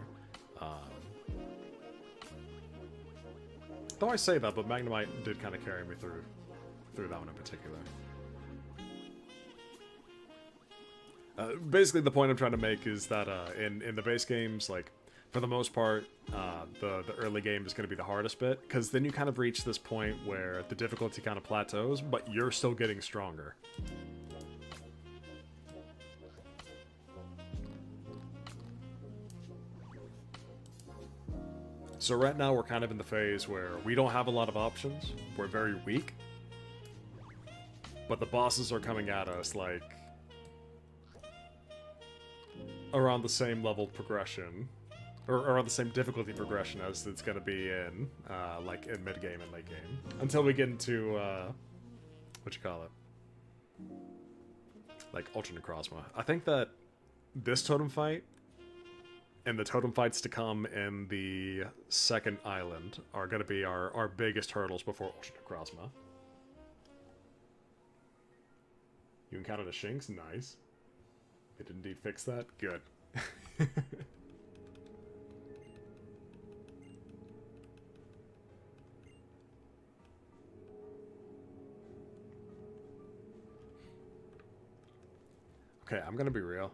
Though I say that, but Magnemite did kind of carry me through that one in particular. Basically, the point I'm trying to make is that in the base games, like for the most part, the early game is going to be the hardest bit, because then you kind of reach this point where the difficulty kind of plateaus, but you're still getting stronger. So right now we're kind of in the phase where we don't have a lot of options. We're very weak. But the bosses are coming at us like around the same level progression, or around the same difficulty progression as it's going to be in like in mid game and late game, until we get into what you call it, like Ultra Necrozma. I think that this totem fight and the totem fights to come in the second island are going to be our biggest hurdles before Ultra Necrozma. You encountered a Shinx? Nice. It did indeed fix that? Good. Okay, I'm gonna be real.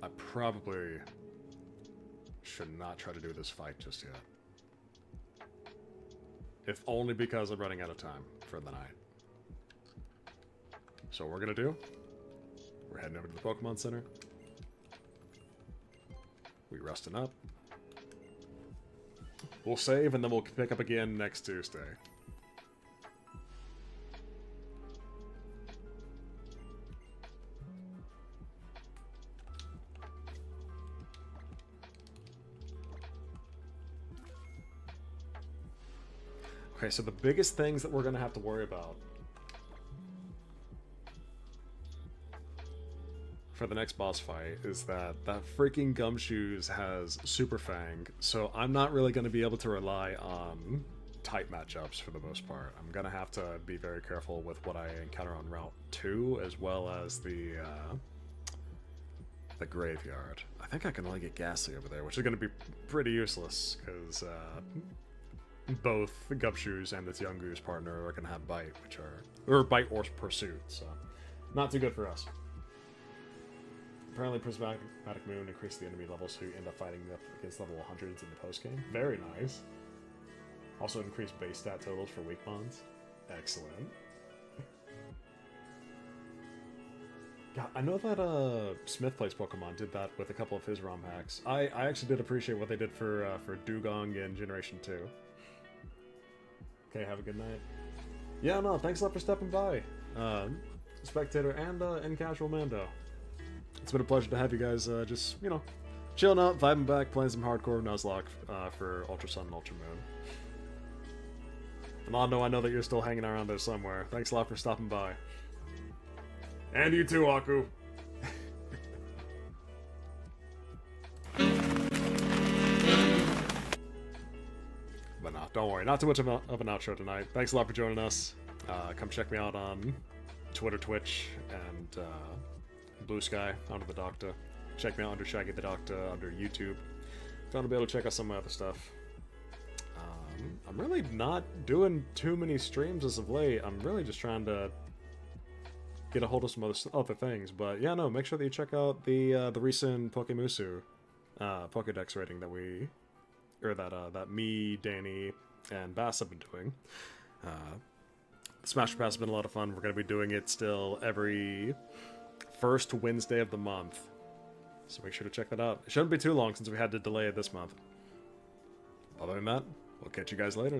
I probably should not try to do this fight just yet. If only because I'm running out of time for the night. So what we're gonna do, we're heading over to the Pokemon Center. We resting up. We'll save and then we'll pick up again next Tuesday. Okay, so the biggest things that we're gonna have to worry about for the next boss fight is that freaking Gumshoes has Super Fang, so I'm not really going to be able to rely on tight matchups for the most part. I'm going to have to be very careful with what I encounter on Route 2, as well as the graveyard. I think I can only get Ghastly over there, which is going to be pretty useless, because both Gumshoes and its Yungoos partner are going to have Bite, or Bite or Pursuit, so not too good for us. Apparently Prismatic Moon increased the enemy levels, so you end up fighting up against level 100s in the post-game. Very nice. Also increased base stat totals for weak bonds. Excellent. God, I know that Smith Plays Pokemon did that with a couple of his ROM hacks. I actually did appreciate what they did for Dugong in Generation 2. Okay, have a good night. Yeah, no, thanks a lot for stepping by, Spectator and Casual Mando. It's been a pleasure to have you guys just, you know, chilling out, vibing back, playing some hardcore Nuzlocke for Ultra Sun and Ultra Moon. And Londo, I know that you're still hanging around there somewhere. Thanks a lot for stopping by. And you too, Aku. But nah, don't worry. Not too much of an outro tonight. Thanks a lot for joining us. Come check me out on Twitter, Twitch, and Blue Sky, under the Doctor. Check me out under Shaggy the Doctor, under YouTube. If you want to be able to check out some of my other stuff. I'm really not doing too many streams as of late. I'm really just trying to get a hold of some other things. But yeah, no, make sure that you check out the recent Pokemusu Pokedex rating that that me, Danny, and Bass have been doing. Smash Pass has been a lot of fun. We're going to be doing it still every first Wednesday of the month. So make sure to check that out. It shouldn't be too long since we had to delay it this month. Other than that, we'll catch you guys later.